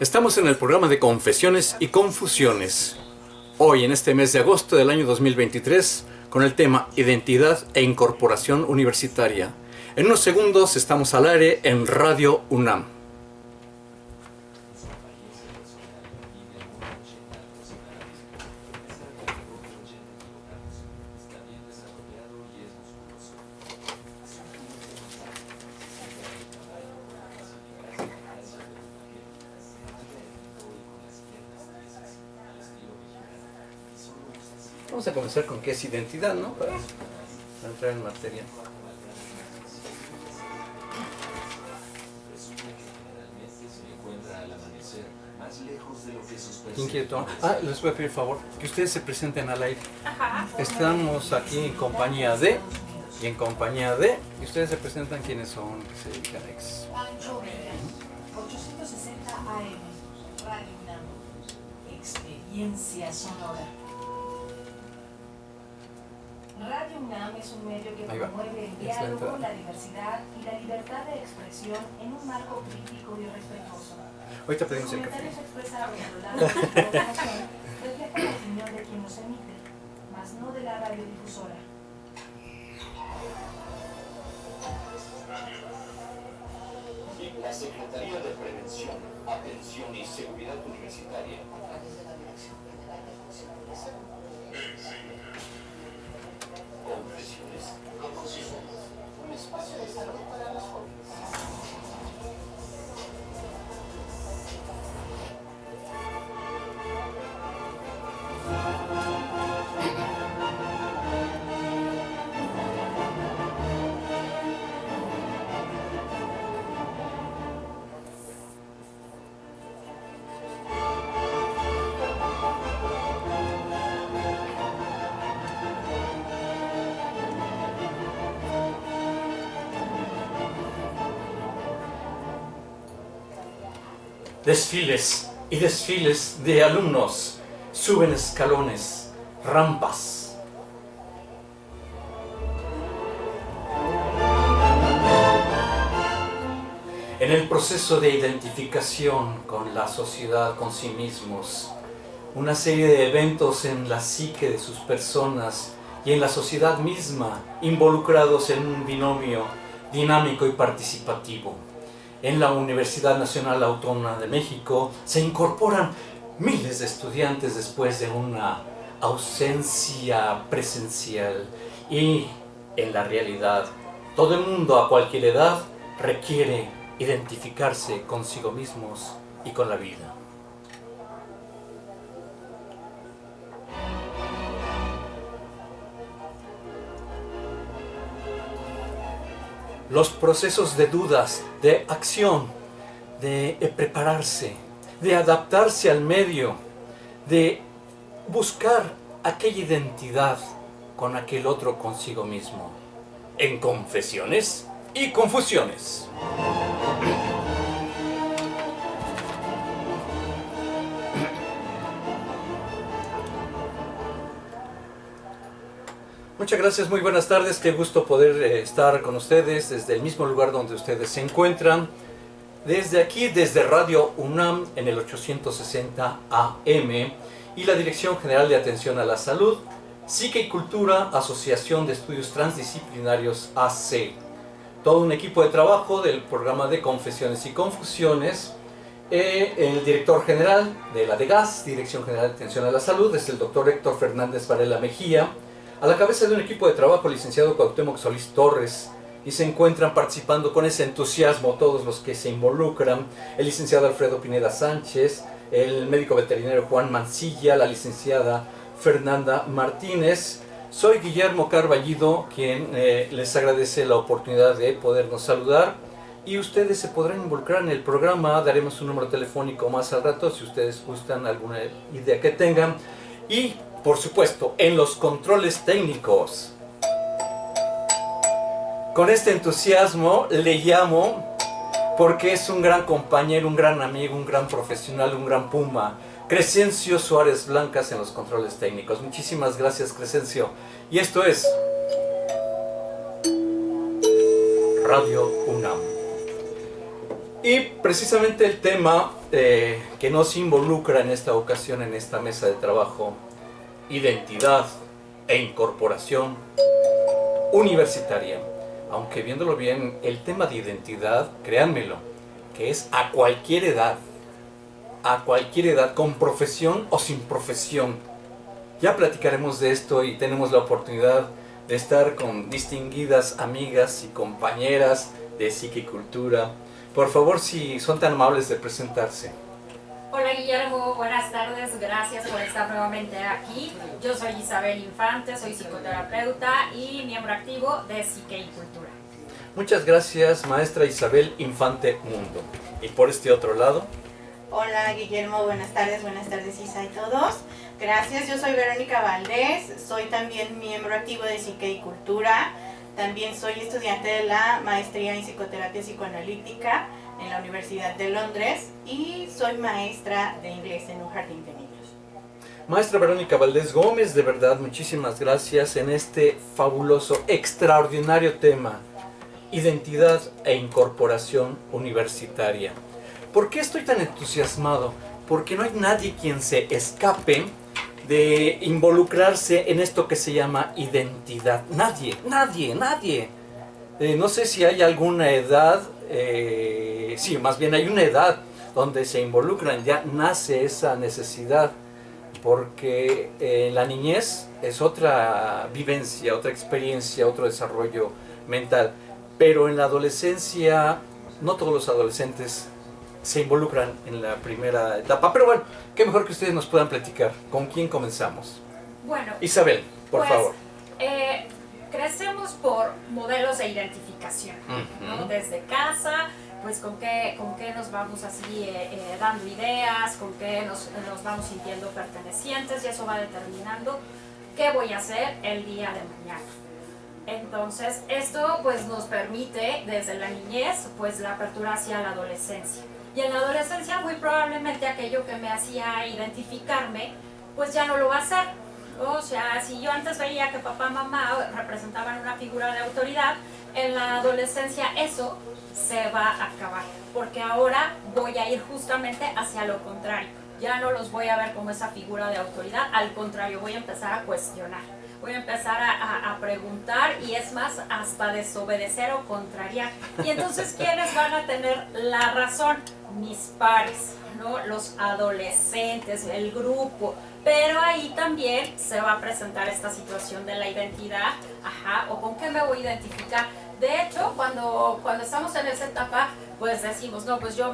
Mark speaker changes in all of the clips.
Speaker 1: Estamos en el programa de Confesiones y Confusiones. Hoy, en este mes de agosto del año 2023, con el tema Identidad e Incorporación Universitaria. En unos segundos estamos al aire en Radio UNAM. Vamos a comenzar con qué es identidad, ¿no? Para entrar en materia. Inquieto. Les voy a pedir favor que ustedes se presenten al aire. Estamos aquí en compañía de y en compañía de, y ustedes se presentan quiénes son, que se dedican a X.
Speaker 2: 860 AM, Radio UNAM, Experiencia Sonora. Radio UNAM es un medio que promueve el diálogo, la diversidad y la libertad de expresión en un marco crítico y respetuoso.
Speaker 1: Ahorita pedimos el café.
Speaker 2: Comentarios expresados a lo largo de la programación reflejan la opinión de quien los emite, mas no de la radiodifusora.
Speaker 3: La Secretaría de Prevención, Atención y Seguridad Universitaria. Confesiones, un espacio de salud para los jóvenes.
Speaker 1: Desfiles y desfiles de alumnos suben escalones, rampas. En el proceso de identificación con la sociedad, con sí mismos, una serie de eventos en la psique de sus personas y en la sociedad misma, involucrados en un binomio dinámico y participativo. En la Universidad Nacional Autónoma de México se incorporan miles de estudiantes después de una ausencia presencial y en la realidad todo el mundo a cualquier edad requiere identificarse consigo mismos y con la vida. Los procesos de dudas, de acción, de prepararse, de adaptarse al medio, de buscar aquella identidad con aquel otro consigo mismo. En Confesiones y Confusiones. Muchas gracias, muy buenas tardes, qué gusto poder estar con ustedes desde el mismo lugar donde ustedes se encuentran. Desde aquí, desde Radio UNAM en el 860 AM y la Dirección General de Atención a la Salud, Psique y Cultura, Asociación de Estudios Transdisciplinarios AC. Todo un equipo de trabajo del programa de Confesiones y Confusiones. El director general de la DGAS, Dirección General de Atención a la Salud, es el doctor Héctor Fernández Varela Mejía. A la cabeza de un equipo de trabajo, el licenciado Cuauhtémoc Solís Torres, y se encuentran participando con ese entusiasmo todos los que se involucran, el licenciado Alfredo Pineda Sánchez, el médico veterinario Juan Mancilla, la licenciada Fernanda Martínez. Soy Guillermo Carballido, quien les agradece la oportunidad de podernos saludar, y ustedes se podrán involucrar en el programa. Daremos un número telefónico más al rato si ustedes gustan, alguna idea que tengan, y por supuesto, en los controles técnicos. Con este entusiasmo le llamo porque es un gran compañero, un gran amigo, un gran profesional, un gran puma. Crescencio Suárez Blancas en los controles técnicos. Muchísimas gracias, Crescencio. Y esto es Radio UNAM. Y precisamente el tema que nos involucra en esta ocasión, en esta mesa de trabajo, identidad e incorporación universitaria. Aunque viéndolo bien, el tema de identidad, créanmelo, que es a cualquier edad, con profesión o sin profesión. Ya platicaremos de esto y tenemos la oportunidad de estar con distinguidas amigas y compañeras de Psiquicultura. Por favor, si son tan amables de presentarse.
Speaker 4: Hola Guillermo, buenas tardes, gracias por estar nuevamente aquí. Yo soy Isabel Infante, soy psicoterapeuta y miembro activo de Psiquicultura.
Speaker 1: Muchas gracias, maestra Isabel Infante Mundo. Y por este otro lado.
Speaker 5: Hola Guillermo, buenas tardes Isa y todos. Gracias, yo soy Verónica Valdés, soy también miembro activo de Psiquicultura. También soy estudiante de la maestría en psicoterapia psicoanalítica en la Universidad de Londres y soy maestra de inglés en un jardín de niños.
Speaker 1: Maestra Verónica Valdés Gómez, de verdad, muchísimas gracias en este fabuloso, extraordinario tema, identidad e incorporación universitaria. ¿Por qué estoy tan entusiasmado? Porque no hay nadie quien se escape de involucrarse en esto que se llama identidad. Nadie. No sé si hay alguna edad, sí, más bien hay una edad donde se involucran, ya nace esa necesidad, porque la niñez es otra vivencia, otra experiencia, otro desarrollo mental, pero en la adolescencia no todos los adolescentes se involucran en la primera etapa. Pero bueno, qué mejor que ustedes nos puedan platicar. ¿Con quién comenzamos?
Speaker 4: Bueno,
Speaker 1: Isabel, por favor.
Speaker 4: Crecemos por modelos de identificación, ¿no? Desde casa, pues con qué nos vamos así dando ideas, con qué nos vamos sintiendo pertenecientes, y eso va determinando qué voy a hacer el día de mañana. Entonces, esto pues nos permite desde la niñez pues la apertura hacia la adolescencia. Y en la adolescencia muy probablemente aquello que me hacía identificarme pues ya no lo va a hacer. O sea, si yo antes veía que papá y mamá representaban una figura de autoridad, en la adolescencia eso se va a acabar, porque ahora voy a ir justamente hacia lo contrario. Ya no los voy a ver como esa figura de autoridad, al contrario, voy a empezar a cuestionar. Voy a empezar a preguntar y es más, hasta desobedecer o contrariar. Y entonces, ¿quiénes van a tener la razón? Mis pares, ¿no? Los adolescentes, el grupo. Pero ahí también se va a presentar esta situación de la identidad. O con qué me voy a identificar. De hecho, cuando estamos en esa etapa, pues decimos, no, pues yo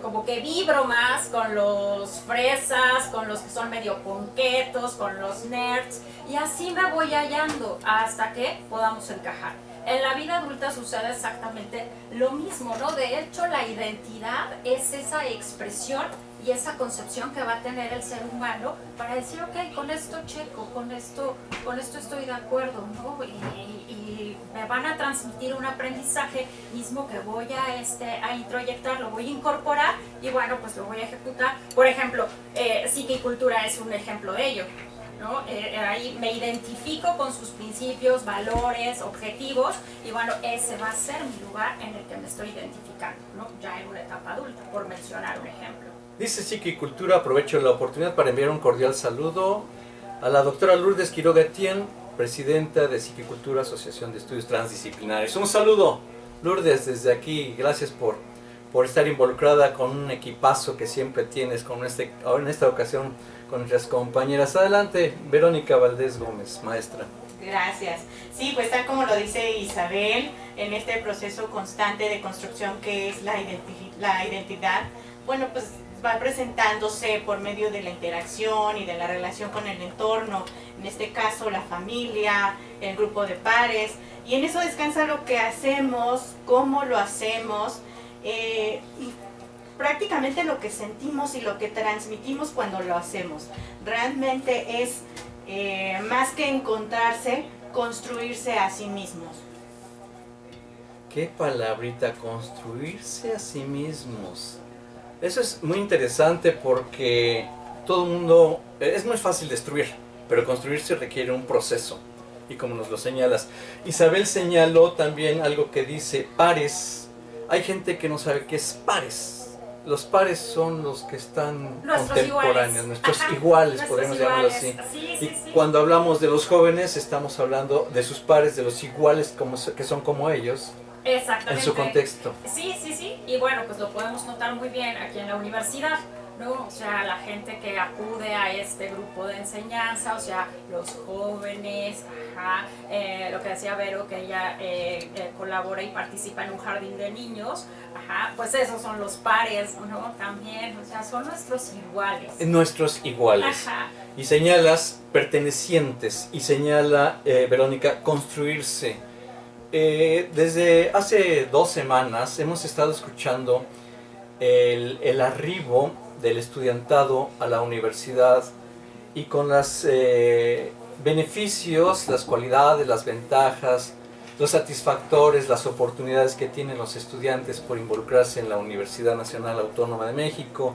Speaker 4: como que vibro más con los fresas, con los que son medio ponquetos, con los nerds, y así me voy hallando hasta que podamos encajar. En la vida adulta sucede exactamente lo mismo, ¿no? De hecho, la identidad es esa expresión y esa concepción que va a tener el ser humano para decir, ok, con esto checo, con esto estoy de acuerdo, ¿no? Y me van a transmitir un aprendizaje mismo que voy a introyectar, lo voy a incorporar y bueno, pues lo voy a ejecutar. Por ejemplo, Psiquicultura es un ejemplo de ello, ¿no? Ahí me identifico con sus principios, valores, objetivos y bueno, ese va a ser mi lugar en el que me estoy identificando, ¿no? Ya en una etapa adulta, por mencionar un ejemplo.
Speaker 1: Dice Psiquicultura, aprovecho la oportunidad para enviar un cordial saludo a la doctora Lourdes Quiroga Etienne, presidenta de Psiquicultura, Asociación de Estudios Transdisciplinares. Un saludo, Lourdes, desde aquí. Gracias por estar involucrada con un equipazo que siempre tienes en esta ocasión con nuestras compañeras. Adelante, Verónica Valdés Gómez, maestra.
Speaker 5: Gracias. Sí, pues tal como lo dice Isabel, en este proceso constante de construcción que es la identidad, bueno, pues va presentándose por medio de la interacción y de la relación con el entorno, en este caso la familia, el grupo de pares, y en eso descansa lo que hacemos, cómo lo hacemos, y prácticamente lo que sentimos y lo que transmitimos cuando lo hacemos. Realmente es más que encontrarse, construirse a sí mismos.
Speaker 1: Qué palabrita, construirse a sí mismos. Eso es muy interesante porque todo el mundo, es muy fácil destruir, pero construirse requiere un proceso. Y como nos lo señalas, Isabel señaló también algo que dice pares. hay gente que no sabe qué es pares. Los pares son los que están
Speaker 4: Nuestros
Speaker 1: contemporáneos,
Speaker 4: iguales.
Speaker 1: nuestros
Speaker 4: Ajá,
Speaker 1: iguales,
Speaker 4: nuestros
Speaker 1: podemos llamarlo así.
Speaker 4: iguales. Sí,
Speaker 1: Y
Speaker 4: sí, sí.
Speaker 1: cuando hablamos de los jóvenes, estamos hablando de sus pares, de los iguales que son como ellos,
Speaker 4: Exactamente.
Speaker 1: en su contexto.
Speaker 4: Sí, sí, sí. Y bueno, pues lo podemos notar muy bien aquí en la universidad, ¿no? O sea, la gente que acude a este grupo de enseñanza, o sea, los jóvenes, ajá, lo que decía Vero, que ella colabora y participa en un jardín de niños, ajá, pues esos son los pares, ¿no? También, o sea, son nuestros iguales.
Speaker 1: Nuestros iguales.
Speaker 4: Ajá.
Speaker 1: Y señalas pertenecientes, y señala, Verónica, construirse. Desde hace 2 semanas hemos estado escuchando el arribo del estudiantado a la universidad y con los beneficios, las cualidades, las ventajas, los satisfactores, las oportunidades que tienen los estudiantes por involucrarse en la Universidad Nacional Autónoma de México.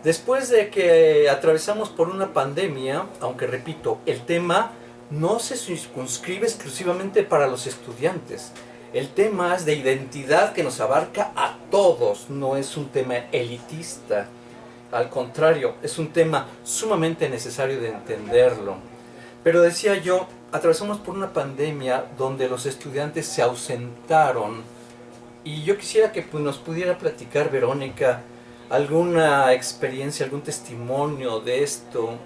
Speaker 1: Después de que atravesamos por una pandemia, aunque repito, el tema no se circunscribe exclusivamente para los estudiantes. El tema es de identidad que nos abarca a todos, no es un tema elitista. Al contrario, es un tema sumamente necesario de entenderlo. Pero decía yo, atravesamos por una pandemia donde los estudiantes se ausentaron. Y yo quisiera que nos pudiera platicar, Verónica, alguna experiencia, algún testimonio de esto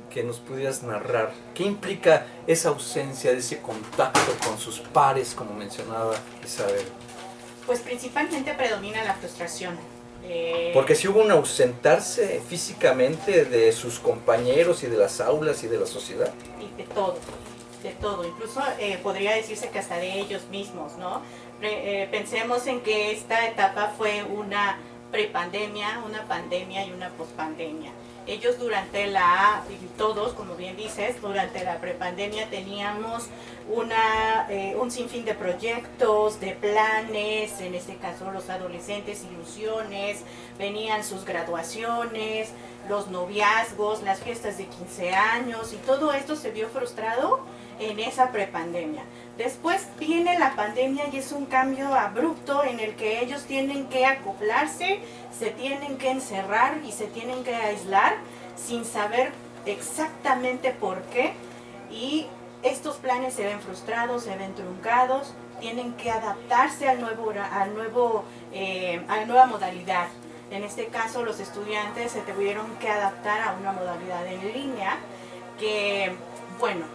Speaker 1: que nos pudieras narrar. ¿Qué implica esa ausencia de ese contacto con sus pares, como mencionaba Isabel?
Speaker 5: Pues principalmente predomina la frustración.
Speaker 1: Porque si hubo un ausentarse físicamente de sus compañeros y de las aulas y de la sociedad.
Speaker 5: Y de todo. Incluso podría decirse que hasta de ellos mismos, ¿no? Pensemos en que esta etapa fue una prepandemia, una pandemia y una pospandemia. Ellos todos, como bien dices, durante la prepandemia teníamos un sinfín de proyectos, de planes, en este caso los adolescentes, ilusiones, venían sus graduaciones, los noviazgos, las fiestas de 15 años y todo esto se vio frustrado en esa prepandemia. Después viene la pandemia y es un cambio abrupto en el que ellos tienen que acoplarse, se tienen que encerrar y se tienen que aislar sin saber exactamente por qué, y estos planes se ven frustrados, se ven truncados, tienen que adaptarse a la nueva modalidad. En este caso los estudiantes se tuvieron que adaptar a una modalidad en línea que, bueno,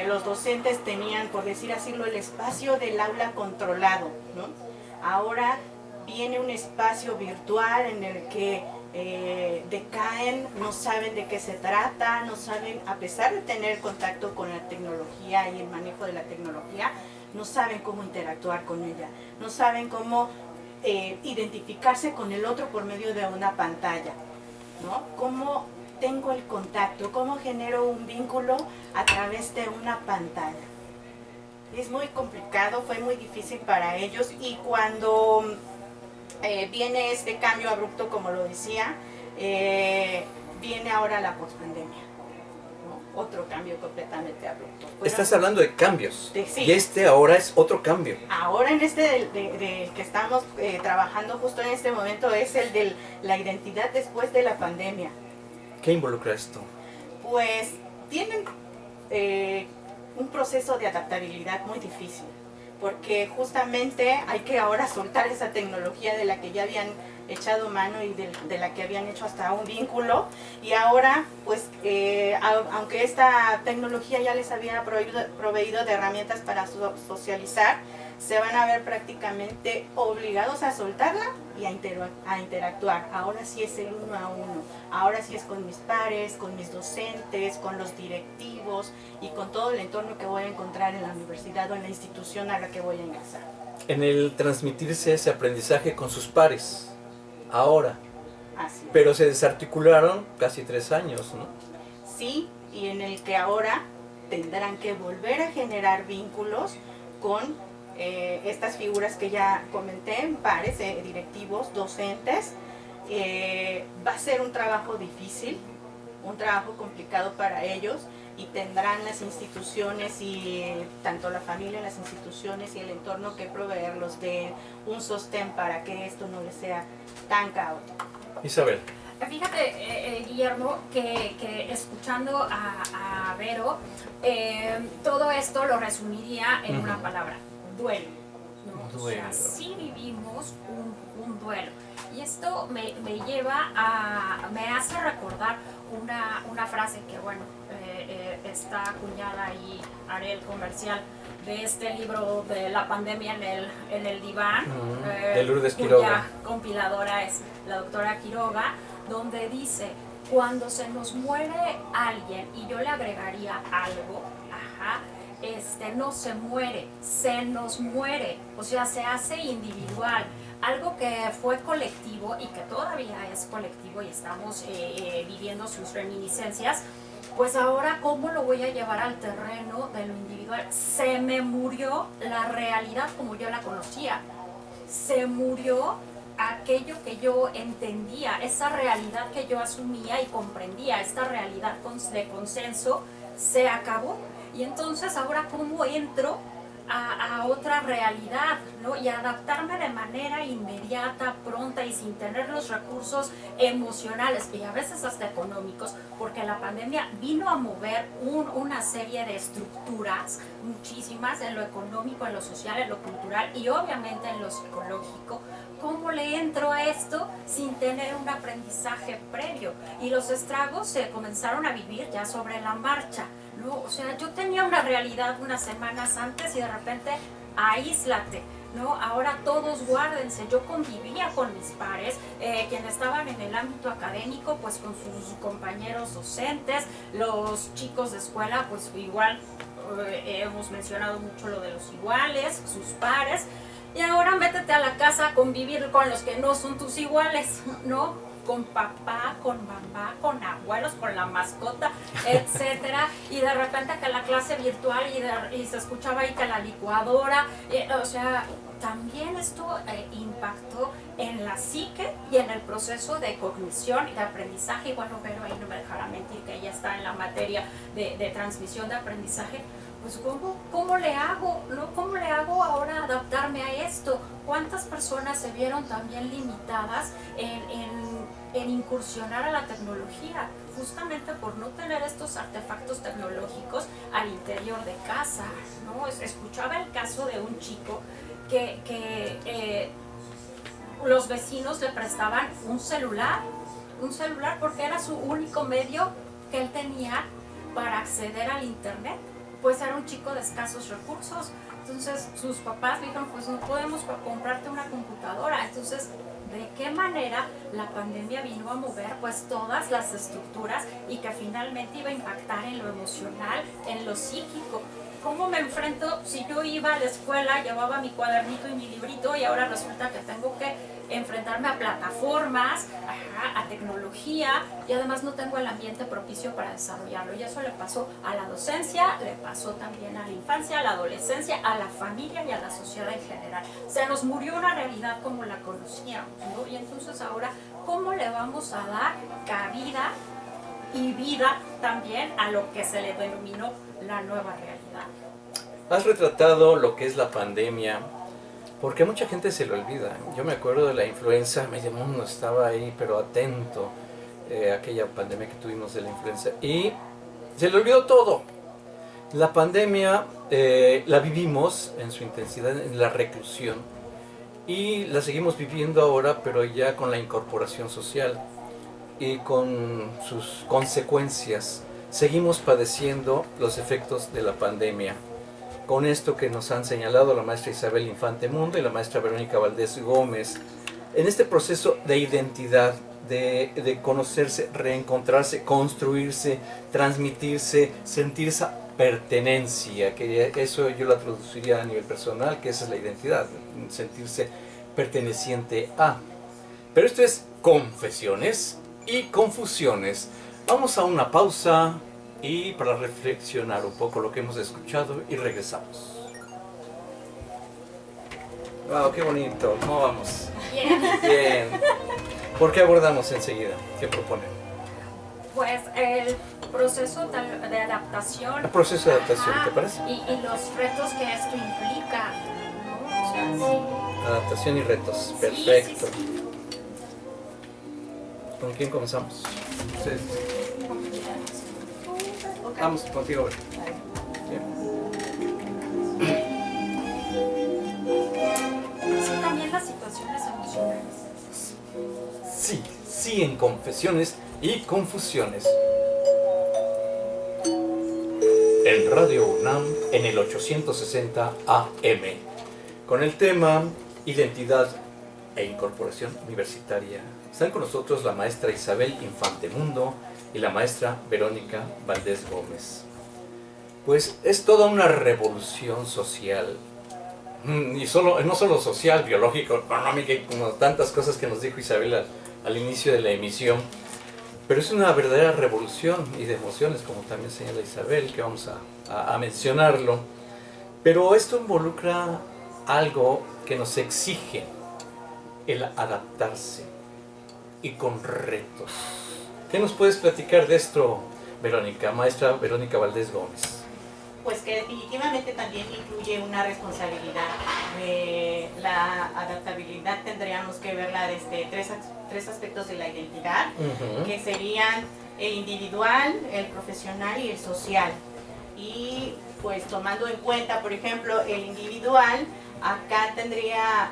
Speaker 5: los docentes tenían, por decir así, el espacio del aula controlado, ¿no? Ahora viene un espacio virtual en el que decaen, no saben de qué se trata, no saben, a pesar de tener contacto con la tecnología y el manejo de la tecnología, no saben cómo interactuar con ella, no saben cómo identificarse con el otro por medio de una pantalla, ¿no? Cómo tengo el contacto, cómo genero un vínculo a través de una pantalla. Es muy complicado, fue muy difícil para ellos, y cuando viene este cambio abrupto, como lo decía, viene ahora la pospandemia, ¿no? Otro cambio completamente abrupto.
Speaker 1: Estás hablando de cambios,
Speaker 5: sí.
Speaker 1: Y este ahora es otro cambio.
Speaker 5: Ahora en este del que estamos trabajando justo en este momento es el de la identidad después de la pandemia.
Speaker 1: ¿Qué involucra esto?
Speaker 5: Pues tienen un proceso de adaptabilidad muy difícil, porque justamente hay que ahora soltar esa tecnología de la que ya habían echado mano y de la que habían hecho hasta un vínculo, y ahora pues aunque esta tecnología ya les había proveído de herramientas para socializar, se van a ver prácticamente obligados a soltarla y a interactuar. Ahora sí es el uno a uno, ahora sí es con mis pares, con mis docentes, con los directivos y con todo el entorno que voy a encontrar en la universidad o en la institución a la que voy a ingresar.
Speaker 1: En el transmitirse ese aprendizaje con sus pares, ahora.
Speaker 5: Así es.
Speaker 1: Pero se desarticularon casi 3 años, ¿no?
Speaker 5: Sí, y en el que ahora tendrán que volver a generar vínculos con estas figuras que ya comenté, pares, directivos, docentes. Va a ser un trabajo difícil, un trabajo complicado para ellos, y tendrán las instituciones y tanto la familia, las instituciones y el entorno que proveerlos de un sostén para que esto no les sea tan caótico.
Speaker 1: Isabel.
Speaker 4: Fíjate, Guillermo, que escuchando a Vero, todo esto lo resumiría en una palabra: duelo. ¿no?
Speaker 1: Duelo.
Speaker 4: O sea, sí vivimos un duelo. Y esto me hace recordar una frase que, bueno, está acuñada y haré el comercial de este libro de la pandemia en el diván,
Speaker 1: de Lourdes Quiroga,
Speaker 4: cuya compiladora es la doctora Quiroga, donde dice: cuando se nos muere alguien, y yo le agregaría algo, no se muere, se nos muere, o sea, se hace individual. Algo que fue colectivo y que todavía es colectivo y estamos viviendo sus reminiscencias, pues ahora ¿cómo lo voy a llevar al terreno de lo individual? Se me murió la realidad como yo la conocía, se murió aquello que yo entendía, esa realidad que yo asumía y comprendía, esta realidad de consenso se acabó. Y entonces ahora ¿cómo entro a otra realidad, ¿no? Y adaptarme de manera inmediata, pronta y sin tener los recursos emocionales y a veces hasta económicos, porque la pandemia vino a mover una serie de estructuras, muchísimas, en lo económico, en lo social, en lo cultural y obviamente en lo psicológico. ¿Cómo le entro a esto sin tener un aprendizaje previo? Y los estragos se comenzaron a vivir ya sobre la marcha, ¿no? O sea, yo tenía una realidad unas semanas antes y de repente aíslate, ¿no? Ahora todos guárdense. Yo convivía con mis pares, quienes estaban en el ámbito académico, pues con sus compañeros docentes, los chicos de escuela, pues igual, hemos mencionado mucho lo de los iguales, sus pares. Y ahora métete a la casa a convivir con los que no son tus iguales, ¿no? Con papá, con mamá, con abuelos, con la mascota, etcétera. Y de repente que la clase virtual y se escuchaba ahí que la licuadora, o sea, también esto impactó en la psique y en el proceso de cognición y de aprendizaje. Y bueno, pero ahí no me dejará mentir que ella está en la materia de transmisión de aprendizaje. Pues ¿cómo le hago? ¿No? ¿Cómo le hago ahora adaptarme a esto? ¿Cuántas personas se vieron también limitadas en incursionar a la tecnología? Justamente por no tener estos artefactos tecnológicos al interior de casa, ¿no? Escuchaba el caso de un chico que los vecinos le prestaban un celular porque era su único medio que él tenía para acceder al internet. Pues era un chico de escasos recursos, entonces sus papás dijeron: pues no podemos comprarte una computadora. Entonces, ¿de qué manera la pandemia vino a mover pues todas las estructuras y que finalmente iba a impactar en lo emocional, en lo psíquico? ¿Cómo me enfrento si yo iba a la escuela, llevaba mi cuadernito y mi librito y ahora resulta que tengo que enfrentarme a plataformas, a tecnología, y además no tengo el ambiente propicio para desarrollarlo? Y eso le pasó a la docencia, le pasó también a la infancia, a la adolescencia, a la familia y a la sociedad en general. Se nos murió una realidad como la conocíamos, ¿no? Y entonces ahora, ¿cómo le vamos a dar cabida y vida también a lo que se le denominó la nueva realidad?
Speaker 1: Has retratado lo que es la pandemia, porque mucha gente se lo olvida. Yo me acuerdo de la influenza, medio mundo estaba ahí, pero atento a aquella pandemia que tuvimos de la influenza, y se le olvidó todo. La pandemia la vivimos en su intensidad en la reclusión, y la seguimos viviendo ahora, pero ya con la incorporación social y con sus consecuencias. Seguimos padeciendo los efectos de la pandemia. Con esto que nos han señalado la maestra Isabel Infante Mundo y la maestra Verónica Valdés Gómez, en este proceso de identidad, de conocerse, reencontrarse, construirse, transmitirse, sentir esa pertenencia, que eso yo la traduciría a nivel personal, que esa es la identidad, sentirse perteneciente a. Pero esto es confesiones y confusiones. Vamos a una pausa y para reflexionar un poco lo que hemos escuchado y regresamos. Wow, qué bonito. ¿Cómo vamos?
Speaker 4: Bien.
Speaker 1: Bien. ¿Por qué abordamos enseguida? ¿Qué proponen?
Speaker 4: Pues proceso de adaptación.
Speaker 1: Un proceso de adaptación,
Speaker 4: Ajá,
Speaker 1: ¿te parece?
Speaker 4: y los retos que esto implica, ¿no? O sea, sí.
Speaker 1: Adaptación y retos,
Speaker 4: Sí,
Speaker 1: perfecto.
Speaker 4: sí, sí.
Speaker 1: ¿Con quién comenzamos? Ustedes.
Speaker 5: Ok.
Speaker 1: Vamos contigo. Bien.
Speaker 4: Sí, también las situaciones emocionales.
Speaker 1: Sí, sí en confesiones y confusiones. En Radio UNAM en el 860 AM, con el tema Identidad e Incorporación Universitaria. Están con nosotros la maestra Isabel Infantemundo y la maestra Verónica Valdés Gómez. Pues es toda una revolución social, y no solo social, biológico, económica y como tantas cosas que nos dijo Isabel al inicio de la emisión, pero es una verdadera revolución y de emociones, como también señala Isabel, que vamos a mencionarlo. Pero esto involucra algo que nos exige el adaptarse y con retos. ¿Qué nos puedes platicar de esto, Verónica, maestra Verónica Valdés Gómez?
Speaker 5: Pues que definitivamente también incluye una responsabilidad. La adaptabilidad tendríamos que verla desde tres aspectos de la identidad, que serían el individual, el profesional y el social. Y pues tomando en cuenta, por ejemplo, el individual, acá tendría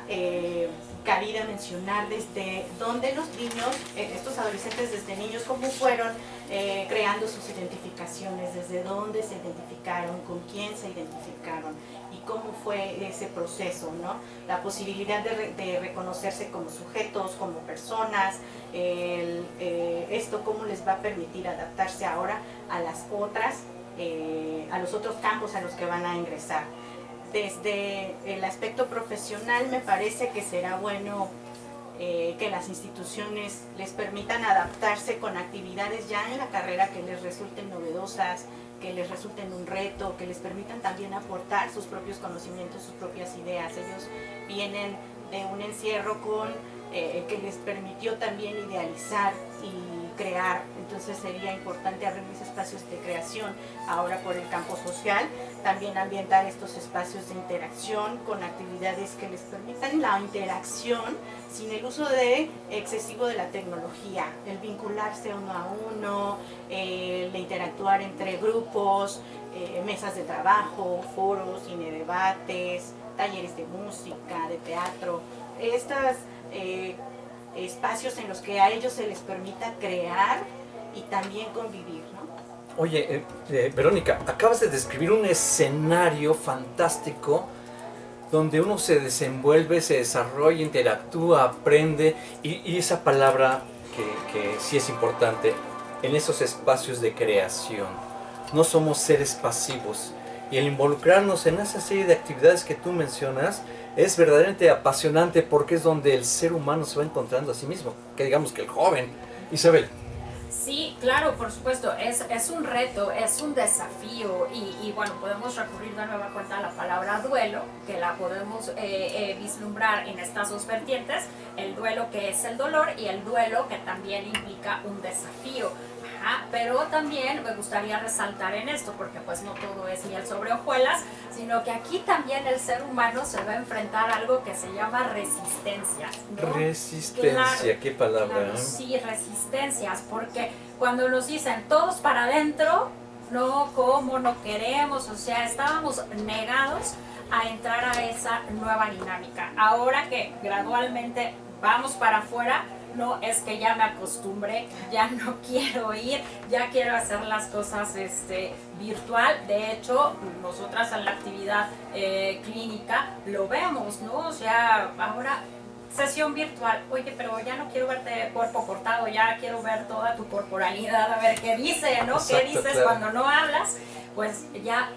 Speaker 5: cabida mencionar desde dónde los niños, estos adolescentes desde niños, cómo fueron creando sus identificaciones, desde dónde se identificaron, con quién se identificaron y cómo fue ese proceso, ¿no? La posibilidad de reconocerse como sujetos, como personas, esto cómo les va a permitir adaptarse ahora a las otras, a los otros campos a los que van a ingresar. Desde el aspecto profesional me parece que será bueno que las instituciones les permitan adaptarse con actividades ya en la carrera que les resulten novedosas, que les resulten un reto, que les permitan también aportar sus propios conocimientos, sus propias ideas. Ellos vienen de un encierro que les permitió también idealizar y crear, entonces sería importante abrirles espacios de creación ahora por el campo social, también ambientar estos espacios de interacción con actividades que les permitan la interacción sin el uso excesivo de la tecnología, el vincularse uno a uno, el interactuar entre grupos, mesas de trabajo, foros, cine debates, talleres de música, de teatro, estas espacios en los que a ellos se les permita crear y también convivir, ¿no?
Speaker 1: Oye, Verónica, acabas de describir un escenario fantástico donde uno se desenvuelve, se desarrolla, interactúa, aprende, y esa palabra que sí es importante, en esos espacios de creación. No somos seres pasivos, y el involucrarnos en esa serie de actividades que tú mencionas es verdaderamente apasionante, porque es donde el ser humano se va encontrando a sí mismo, que digamos que el joven. Isabel.
Speaker 4: Sí, claro, por supuesto, es un reto, es un desafío y bueno, podemos recurrir de nueva cuenta a la palabra duelo, que la podemos vislumbrar en estas dos vertientes, el duelo que es el dolor y el duelo que también implica un desafío. Pero también me gustaría resaltar en esto, porque pues no todo es miel sobre hojuelas, sino que aquí también el ser humano se va a enfrentar a algo que se llama resistencias, ¿no?
Speaker 1: Resistencia,
Speaker 4: claro,
Speaker 1: qué palabra.
Speaker 4: Claro, sí, resistencias, porque cuando nos dicen todos para adentro, no, cómo, no queremos, o sea, estábamos negados a entrar a esa nueva dinámica. Ahora que gradualmente vamos para afuera, no, es que ya me acostumbré, ya no quiero ir, ya quiero hacer las cosas virtual. De hecho, nosotras en la actividad clínica lo vemos, ¿no? O sea, ahora sesión virtual, oye, pero ya no quiero verte cuerpo cortado, ya quiero ver toda tu corporalidad, a ver qué dice, ¿no?
Speaker 1: Exacto,
Speaker 4: ¿Qué dices
Speaker 1: claro.
Speaker 4: cuando no hablas? Pues ya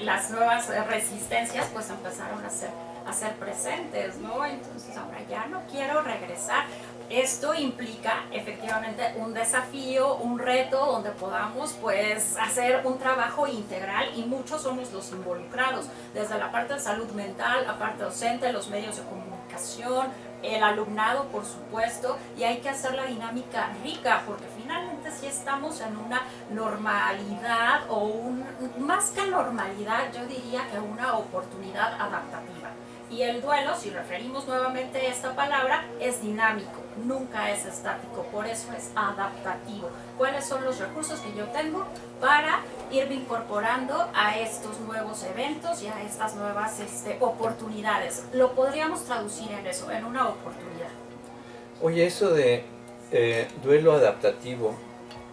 Speaker 4: las nuevas resistencias pues empezaron a ser presentes, ¿no? Entonces ahora ya no quiero regresar. Esto implica efectivamente un desafío, un reto donde podamos pues hacer un trabajo integral y muchos somos los involucrados, desde la parte de salud mental, la parte docente, los medios de comunicación, el alumnado, por supuesto, y hay que hacer la dinámica rica, porque finalmente sí estamos en una normalidad, o más que normalidad, yo diría que una oportunidad adaptativa. Y el duelo, si referimos nuevamente a esta palabra, es dinámico, nunca es estático, por eso es adaptativo. ¿Cuáles son los recursos que yo tengo para irme incorporando a estos nuevos eventos y a estas nuevas oportunidades? Lo podríamos traducir en eso, en una oportunidad.
Speaker 1: Oye, eso de duelo adaptativo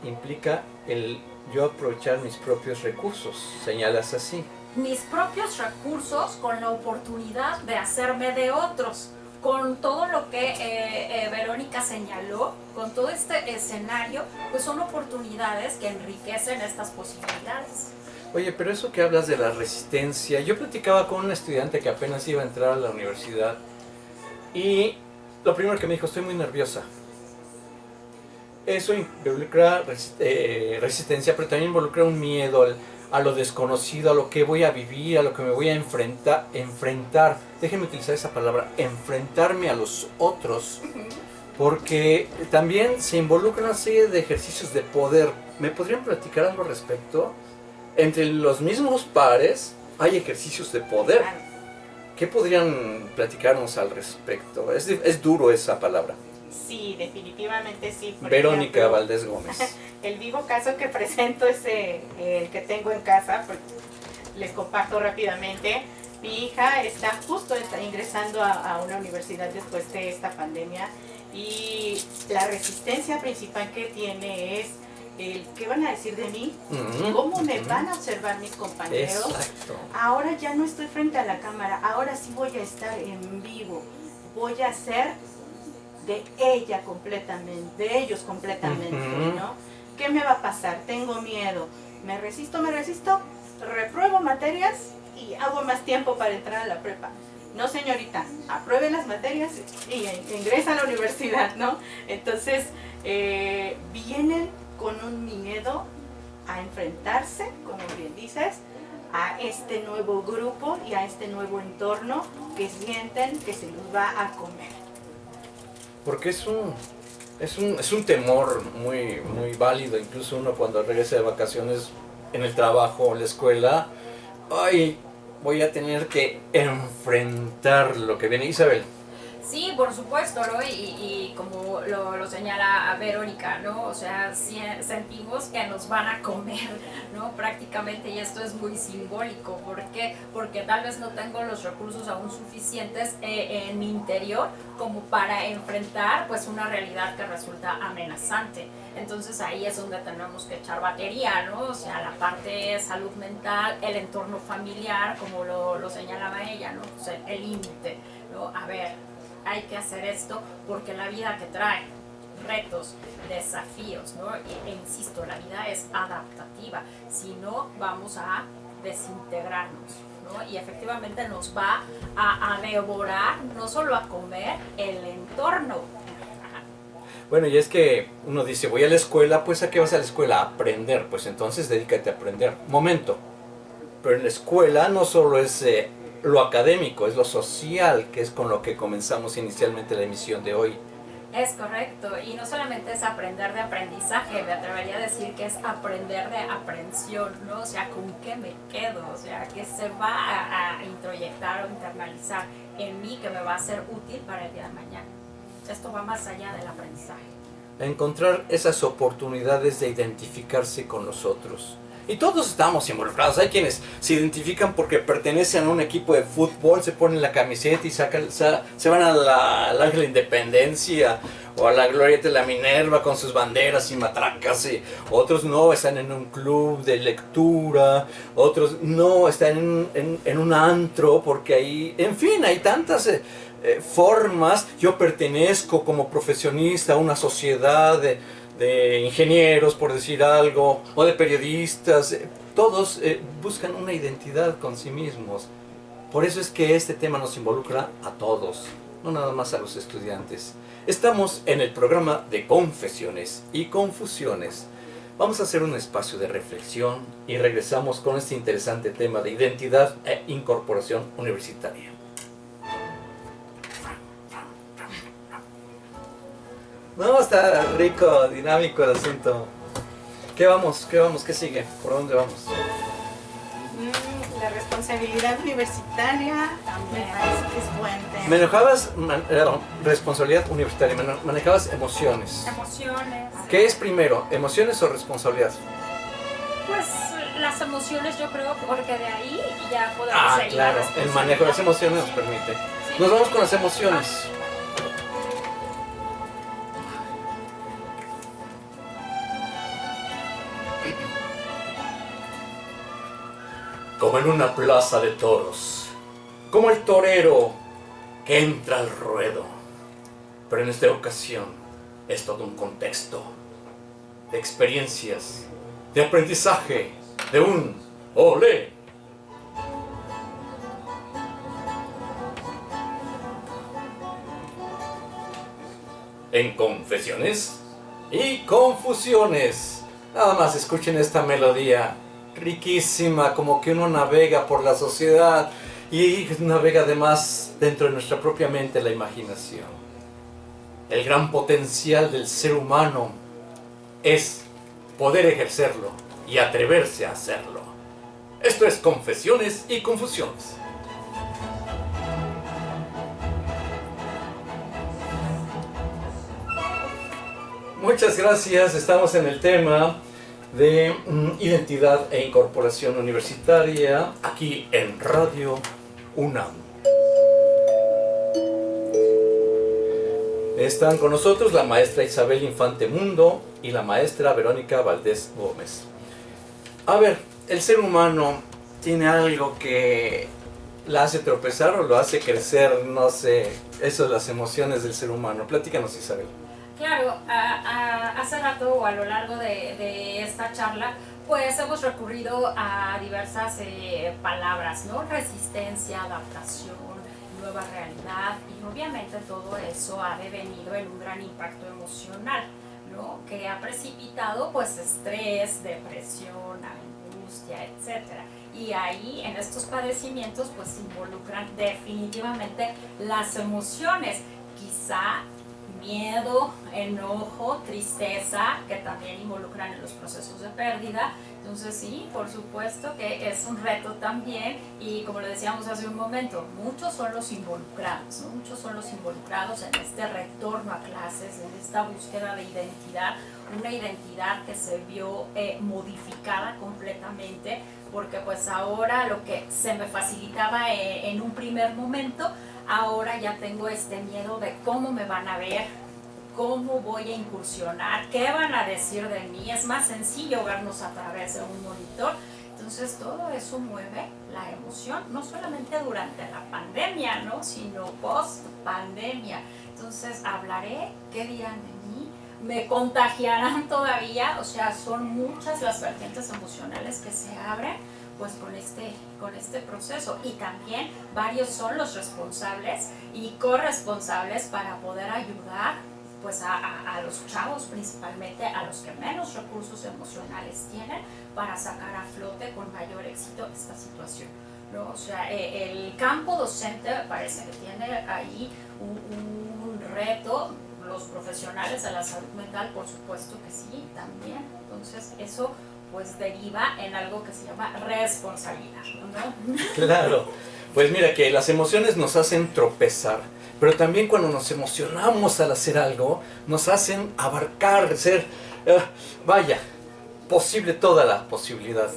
Speaker 1: implica el yo aprovechar mis propios recursos, señalas así.
Speaker 4: Mis propios recursos con la oportunidad de hacerme de otros, con todo lo que Verónica señaló, con todo este escenario, pues son oportunidades que enriquecen estas posibilidades.
Speaker 1: Oye, pero eso que hablas de la resistencia, yo platicaba con un estudiante que apenas iba a entrar a la universidad y lo primero que me dijo, estoy muy nerviosa. Eso involucra resistencia, pero también involucra un miedo a lo desconocido, a lo que voy a vivir, a lo que me voy a enfrentar. Déjenme utilizar esa palabra, enfrentarme a los otros, porque también se involucra una serie de ejercicios de poder. ¿Me podrían platicar algo al respecto? Entre los mismos pares hay ejercicios de poder. ¿Qué podrían platicarnos al respecto? Es duro esa palabra.
Speaker 5: Sí, definitivamente sí. Por
Speaker 1: Verónica
Speaker 5: ejemplo,
Speaker 1: Valdés Gómez.
Speaker 5: El vivo caso que presento es el que tengo en casa, pues, les comparto rápidamente. Mi hija está ingresando a una universidad después de esta pandemia y la resistencia principal que tiene es el ¿qué van a decir de mí? ¿Cómo me van a observar mis compañeros?
Speaker 1: Exacto.
Speaker 5: Ahora ya no estoy frente a la cámara, ahora sí voy a estar en vivo, voy a ser de ella completamente, de ellos completamente, ¿no? ¿Qué me va a pasar? Tengo miedo, me resisto, repruebo materias y hago más tiempo para entrar a la prepa. No, señorita, apruebe las materias y ingresa a la universidad, ¿no? Entonces, vienen con un miedo a enfrentarse, como bien dices, a este nuevo grupo y a este nuevo entorno que sienten que se los va a comer.
Speaker 1: Porque es un temor muy, muy válido, incluso uno cuando regresa de vacaciones en el trabajo o en la escuela, ay, voy a tener que enfrentar lo que viene. Isabel.
Speaker 4: Sí, por supuesto, ¿no? Y como lo señala Verónica, ¿no? O sea, sentimos que nos van a comer, ¿no? Prácticamente, y esto es muy simbólico. ¿Por qué? Porque tal vez no tengo los recursos aún suficientes en mi interior como para enfrentar, pues, una realidad que resulta amenazante. Entonces ahí es donde tenemos que echar batería, ¿no? O sea, la parte de salud mental, el entorno familiar, como lo señalaba ella, ¿no? O sea, el límite, ¿no? A ver, hay que hacer esto porque la vida que trae retos, desafíos, ¿no? E insisto, la vida es adaptativa, si no vamos a desintegrarnos, ¿no? Y efectivamente nos va a devorar, no solo a comer, el entorno.
Speaker 1: Bueno, y es que uno dice, voy a la escuela, pues ¿a qué vas a la escuela? A aprender, pues entonces dedícate a aprender. Momento, pero en la escuela no solo es lo académico, es lo social, que es con lo que comenzamos inicialmente la emisión de hoy.
Speaker 4: Es correcto, y no solamente es aprender de aprendizaje, me atrevería a decir que es aprender de aprensión, ¿no? O sea, ¿con qué me quedo? O sea, ¿qué se va a introyectar o internalizar en mí que me va a ser útil para el día de mañana? Esto va más allá del aprendizaje.
Speaker 1: Encontrar esas oportunidades de identificarse con los otros. Y todos estamos involucrados. Hay quienes se identifican porque pertenecen a un equipo de fútbol, se ponen la camiseta y se van al Ángel de la Independencia o a la Glorieta de la Minerva con sus banderas y matracas. Y otros no, están en un club de lectura, otros no, están en un antro porque ahí, en fin, hay tantas formas. Yo pertenezco como profesionista a una sociedad de ingenieros, por decir algo, o de periodistas. Todos buscan una identidad con sí mismos. Por eso es que este tema nos involucra a todos, no nada más a los estudiantes. Estamos en el programa de confesiones y confusiones. Vamos a hacer un espacio de reflexión y regresamos con este interesante tema de identidad e incorporación universitaria. No, está rico, dinámico el asunto. ¿Qué vamos? ¿Qué sigue? ¿Por dónde vamos?
Speaker 5: La responsabilidad universitaria me parece que es buen tema.
Speaker 1: Manejabas responsabilidad universitaria, manejabas emociones.
Speaker 4: Emociones.
Speaker 1: ¿Qué es primero, emociones o responsabilidad?
Speaker 4: Pues las emociones yo creo, porque de ahí ya podemos seguir.
Speaker 1: Claro, el manejo de las emociones nos permite.
Speaker 4: Sí.
Speaker 1: Nos vamos con las emociones. Como en una plaza de toros, como el torero que entra al ruedo. Pero en esta ocasión es todo un contexto de experiencias, de aprendizaje, de un olé. En confesiones y confusiones. Nada más escuchen esta melodía riquísima, como que uno navega por la sociedad y navega además dentro de nuestra propia mente, la imaginación. El gran potencial del ser humano es poder ejercerlo y atreverse a hacerlo. Esto es Confesiones y Confusiones. Muchas gracias, estamos en el tema de identidad e incorporación universitaria aquí en Radio UNAM. Están con nosotros la maestra Isabel Infante Mundo y la maestra Verónica Valdés Gómez. A ver, el ser humano tiene algo que la hace tropezar o lo hace crecer, no sé, eso de las emociones del ser humano. Platícanos, Isabel.
Speaker 4: Claro, hace rato o a lo largo de esta charla, pues hemos recurrido a diversas palabras, ¿no? Resistencia, adaptación, nueva realidad, y obviamente todo eso ha devenido en un gran impacto emocional, ¿no? Que ha precipitado pues estrés, depresión, angustia, etcétera. Y ahí en estos padecimientos pues se involucran definitivamente las emociones, quizá miedo, enojo, tristeza, que también involucran en los procesos de pérdida. Entonces sí, por supuesto que es un reto también, y como le decíamos hace un momento, muchos son los involucrados, ¿no? Muchos son los involucrados en este retorno a clases, en esta búsqueda de identidad, una identidad que se vio modificada completamente, porque pues ahora lo que se me facilitaba en un primer momento, ahora ya tengo este miedo de cómo me van a ver, cómo voy a incursionar, qué van a decir de mí. Es más sencillo vernos a través de un monitor. Entonces todo eso mueve la emoción, no solamente durante la pandemia, ¿no? Sino post pandemia. Entonces hablaré, qué dirán de mí, me contagiarán todavía. O sea, son muchas las vertientes emocionales que se abren pues con este proceso, y también varios son los responsables y corresponsables para poder ayudar pues a los chavos, principalmente a los que menos recursos emocionales tienen, para sacar a flote con mayor éxito esta situación, ¿no? O sea, el campo docente me parece que tiene ahí un reto, los profesionales de la salud mental por supuesto que sí, también. Entonces eso pues deriva en algo que se llama responsabilidad, ¿no?
Speaker 1: Claro, pues mira que las emociones nos hacen tropezar, pero también cuando nos emocionamos al hacer algo, nos hacen abarcar, ser, vaya, posible toda la posibilidad.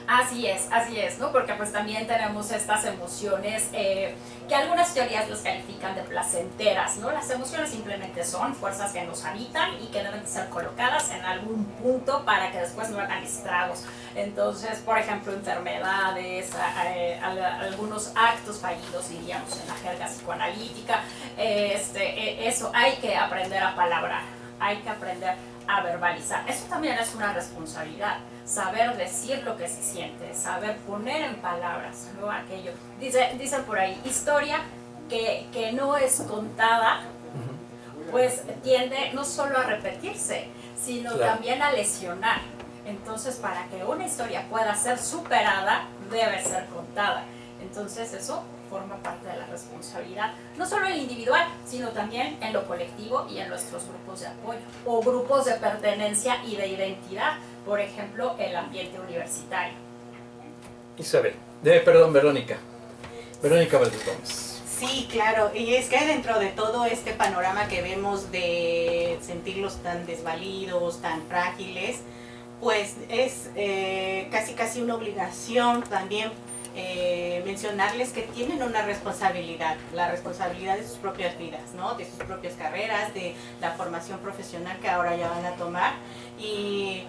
Speaker 4: Así es, ¿no? Porque pues también tenemos estas emociones que algunas teorías las califican de placenteras, ¿no? Las emociones simplemente son fuerzas que nos habitan y que deben ser colocadas en algún punto para que después no hagan estragos. Entonces, por ejemplo, enfermedades, algunos actos fallidos, diríamos en la jerga psicoanalítica, eso hay que aprender a palabrar, hay que aprender a verbalizar. Eso también es una responsabilidad, saber decir lo que se siente, saber poner en palabras, ¿no? Aquello. Dicen por ahí, historia que no es contada, pues tiende no solo a repetirse, sino también a lesionar. Entonces, para que una historia pueda ser superada, debe ser contada. Entonces, eso forma parte de la responsabilidad, no solo en lo individual, sino también en lo colectivo y en nuestros grupos de apoyo o grupos de pertenencia y de identidad, por ejemplo, el ambiente universitario.
Speaker 1: Isabel, perdón, Verónica Valdés Gómez.
Speaker 5: Sí, claro, y es que dentro de todo este panorama que vemos de sentirlos tan desvalidos, tan frágiles, pues es casi una obligación también mencionarles que tienen una responsabilidad, la responsabilidad de sus propias vidas, ¿no? De sus propias carreras, de la formación profesional que ahora ya van a tomar. Y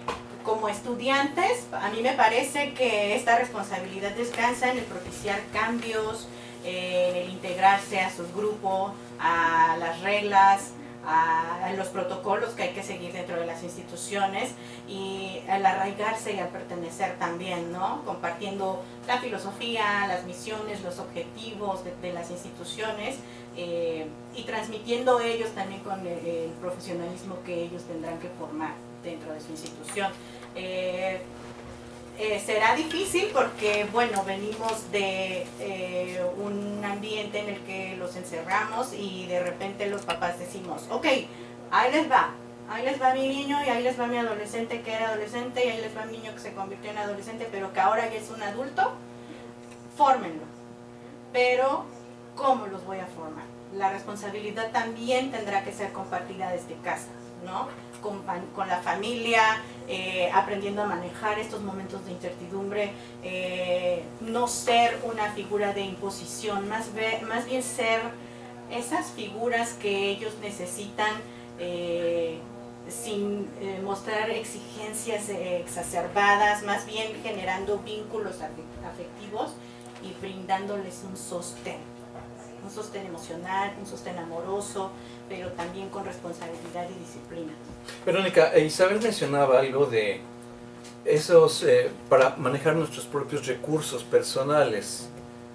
Speaker 5: como estudiantes, a mí me parece que esta responsabilidad descansa en el propiciar cambios, en el integrarse a sus grupos, a las reglas, a los protocolos que hay que seguir dentro de las instituciones y al arraigarse y al pertenecer también, ¿no? Compartiendo la filosofía, las misiones, los objetivos de las instituciones y transmitiendo ellos también con el profesionalismo que ellos tendrán que formar dentro de su institución. Será difícil porque, bueno, venimos de un ambiente en el que los encerramos y de repente los papás decimos, ok, ahí les va mi niño y ahí les va mi adolescente que era adolescente y ahí les va mi niño que se convirtió en adolescente pero que ahora ya es un adulto, fórmenlo. Pero, ¿cómo los voy a formar? La responsabilidad también tendrá que ser compartida desde casa, ¿no? Con la familia, aprendiendo a manejar estos momentos de incertidumbre, no ser una figura de imposición, más bien ser esas figuras que ellos necesitan sin mostrar exigencias exacerbadas, más bien generando vínculos afectivos y brindándoles un sostén emocional, un sostén amoroso, pero también con responsabilidad y disciplina.
Speaker 1: Verónica, Isabel mencionaba algo de esos, para manejar nuestros propios recursos personales,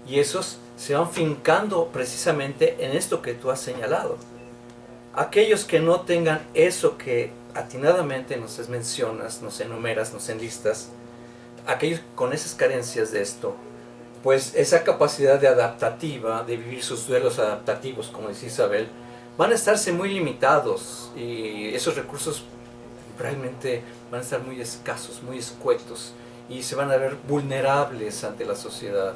Speaker 1: y esos se van fincando precisamente en esto que tú has señalado. Aquellos que no tengan eso que atinadamente nos mencionas, nos enumeras, nos enlistas, aquellos con esas carencias de esto, pues esa capacidad de adaptativa, de vivir sus duelos adaptativos, como dice Isabel, van a estarse muy limitados y esos recursos realmente van a estar muy escasos, muy escuetos y se van a ver vulnerables ante la sociedad.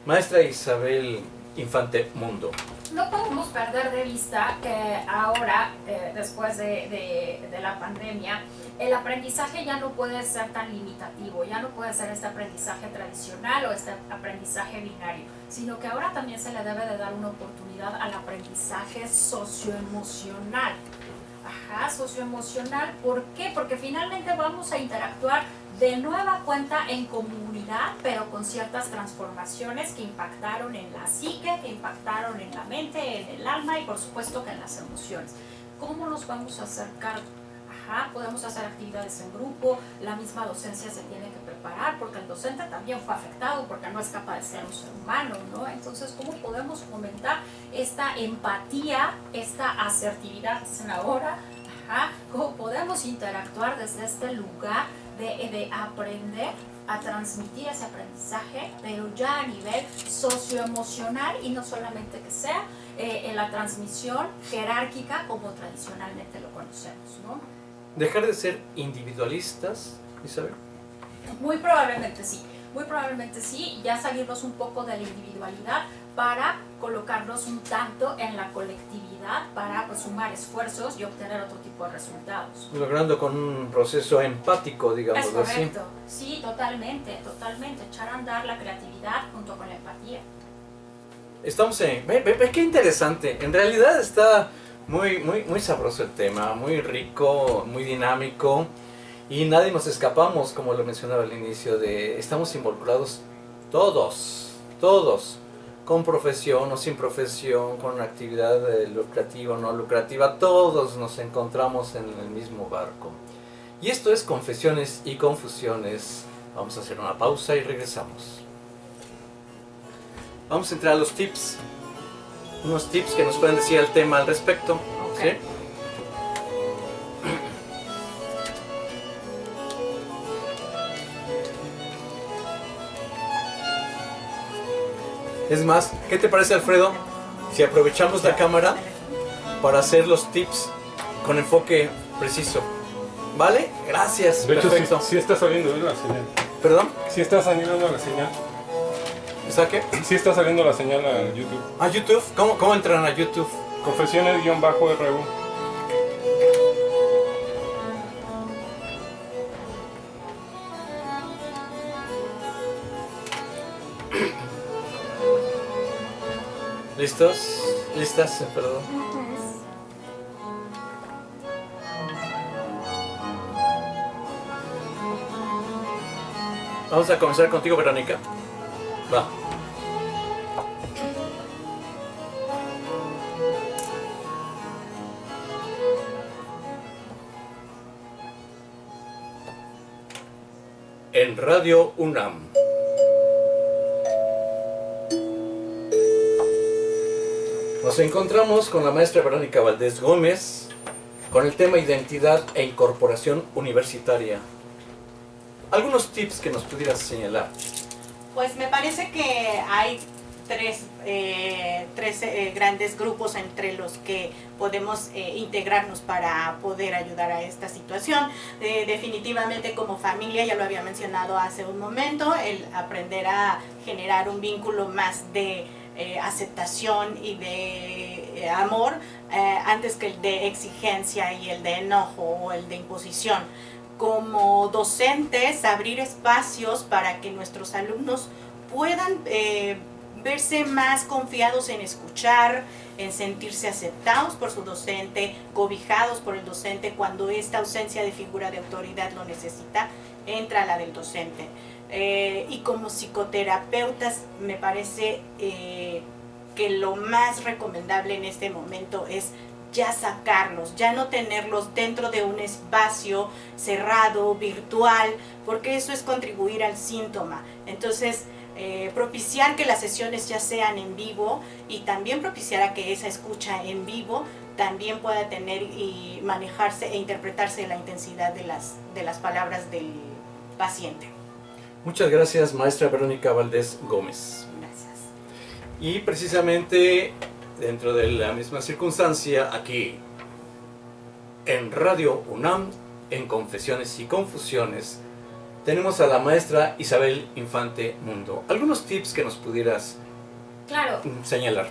Speaker 1: Maestra Isabel Infante Mundo.
Speaker 4: No podemos perder de vista que ahora, después de la pandemia, el aprendizaje ya no puede ser tan limitativo, ya no puede ser este aprendizaje tradicional o este aprendizaje binario, sino que ahora también se le debe de dar una oportunidad al aprendizaje socioemocional. Socioemocional, ¿por qué? Porque finalmente vamos a interactuar de nueva cuenta en comunidad, pero con ciertas transformaciones que impactaron en la psique, que impactaron en la mente, en el alma y por supuesto que en las emociones. ¿Cómo nos vamos a hacer cargo? Podemos hacer actividades en grupo, la misma docencia se tiene que preparar porque el docente también fue afectado porque no es capaz de ser un ser humano, ¿no? Entonces, ¿cómo podemos fomentar esta empatía, esta asertividad, dicen ahora? ¿Cómo podemos interactuar desde este lugar de aprender a transmitir ese aprendizaje, pero ya a nivel socioemocional y no solamente que sea en la transmisión jerárquica como tradicionalmente lo conocemos, ¿no?
Speaker 1: ¿Dejar de ser individualistas, Isabel?
Speaker 4: Muy probablemente sí, ya salirnos un poco de la individualidad para colocarnos un tanto en la colectividad para pues, sumar esfuerzos y obtener otro tipo de resultados.
Speaker 1: Logrando con un proceso empático, digamos así. Es
Speaker 4: correcto, sí, totalmente, echar a andar la creatividad junto con la empatía.
Speaker 1: Estamos en... Ve qué interesante, en realidad está muy sabroso el tema, muy rico, muy dinámico y nadie nos escapamos, como lo mencionaba al inicio, de estamos involucrados todos, con profesión o sin profesión, con actividad lucrativa o no lucrativa, todos nos encontramos en el mismo barco. Y esto es Confesiones y Confusiones. Vamos a hacer una pausa y regresamos. Vamos a entrar a los tips. Unos tips que nos pueden decir el tema al respecto.
Speaker 4: Okay.
Speaker 1: ¿Sí? Es más, ¿qué te parece, Alfredo, si aprovechamos la cámara para hacer los tips con enfoque preciso? ¿Vale? Gracias.
Speaker 6: De hecho,
Speaker 1: perfecto.
Speaker 6: sí está saliendo la señal.
Speaker 1: ¿Perdón?
Speaker 6: Sí está saliendo la señal.
Speaker 1: ¿Está qué?
Speaker 6: Sí está saliendo la señal a YouTube.
Speaker 1: ¿A YouTube? ¿Cómo entran a YouTube?
Speaker 6: Confesiones-RU.
Speaker 1: ¿Listos? ¿Listas? Perdón. Vamos a comenzar contigo, Verónica. Va. En Radio UNAM. Nos encontramos con la maestra Verónica Valdés Gómez con el tema Identidad e Incorporación Universitaria. ¿Algunos tips que nos pudieras señalar?
Speaker 5: Pues me parece que hay tres grandes grupos entre los que podemos integrarnos para poder ayudar a esta situación. Definitivamente como familia, ya lo había mencionado hace un momento, el aprender a generar un vínculo más de aceptación y de amor antes que el de exigencia y el de enojo o el de imposición. Como docentes, abrir espacios para que nuestros alumnos puedan verse más confiados en escuchar, en sentirse aceptados por su docente, cobijados por el docente. Cuando esta ausencia de figura de autoridad lo necesita, entra la del docente. Y como psicoterapeutas me parece que lo más recomendable en este momento es ya sacarlos, ya no tenerlos dentro de un espacio cerrado, virtual, porque eso es contribuir al síntoma. Entonces, propiciar que las sesiones ya sean en vivo y también propiciar a que esa escucha en vivo también pueda tener y manejarse e interpretarse la intensidad de las palabras del paciente.
Speaker 1: Muchas gracias, maestra Verónica Valdés Gómez.
Speaker 5: Gracias.
Speaker 1: Y precisamente dentro de la misma circunstancia, aquí en Radio UNAM, en Confesiones y Confusiones, tenemos a la maestra Isabel Infante Mundo. ¿Algunos tips que nos pudieras señalar?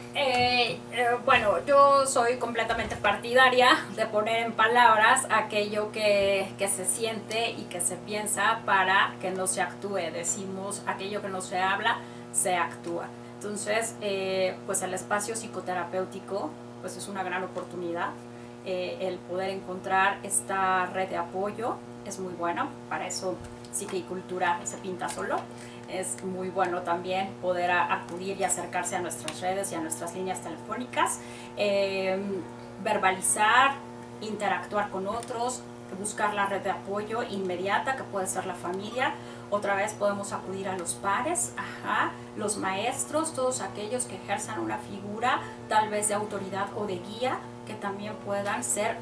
Speaker 4: Bueno, yo soy completamente partidaria de poner en palabras aquello que se siente y que se piensa para que no se actúe. Decimos, aquello que no se habla, se actúa. Entonces, pues el espacio psicoterapéutico pues es una gran oportunidad. El poder encontrar esta red de apoyo es muy bueno. Para eso Psique y Cultura se pinta solo. Es muy bueno también poder acudir y acercarse a nuestras redes y a nuestras líneas telefónicas, verbalizar, interactuar con otros, buscar la red de apoyo inmediata que puede ser la familia. Otra vez podemos acudir a los pares, los maestros, todos aquellos que ejerzan una figura tal vez de autoridad o de guía, que también puedan ser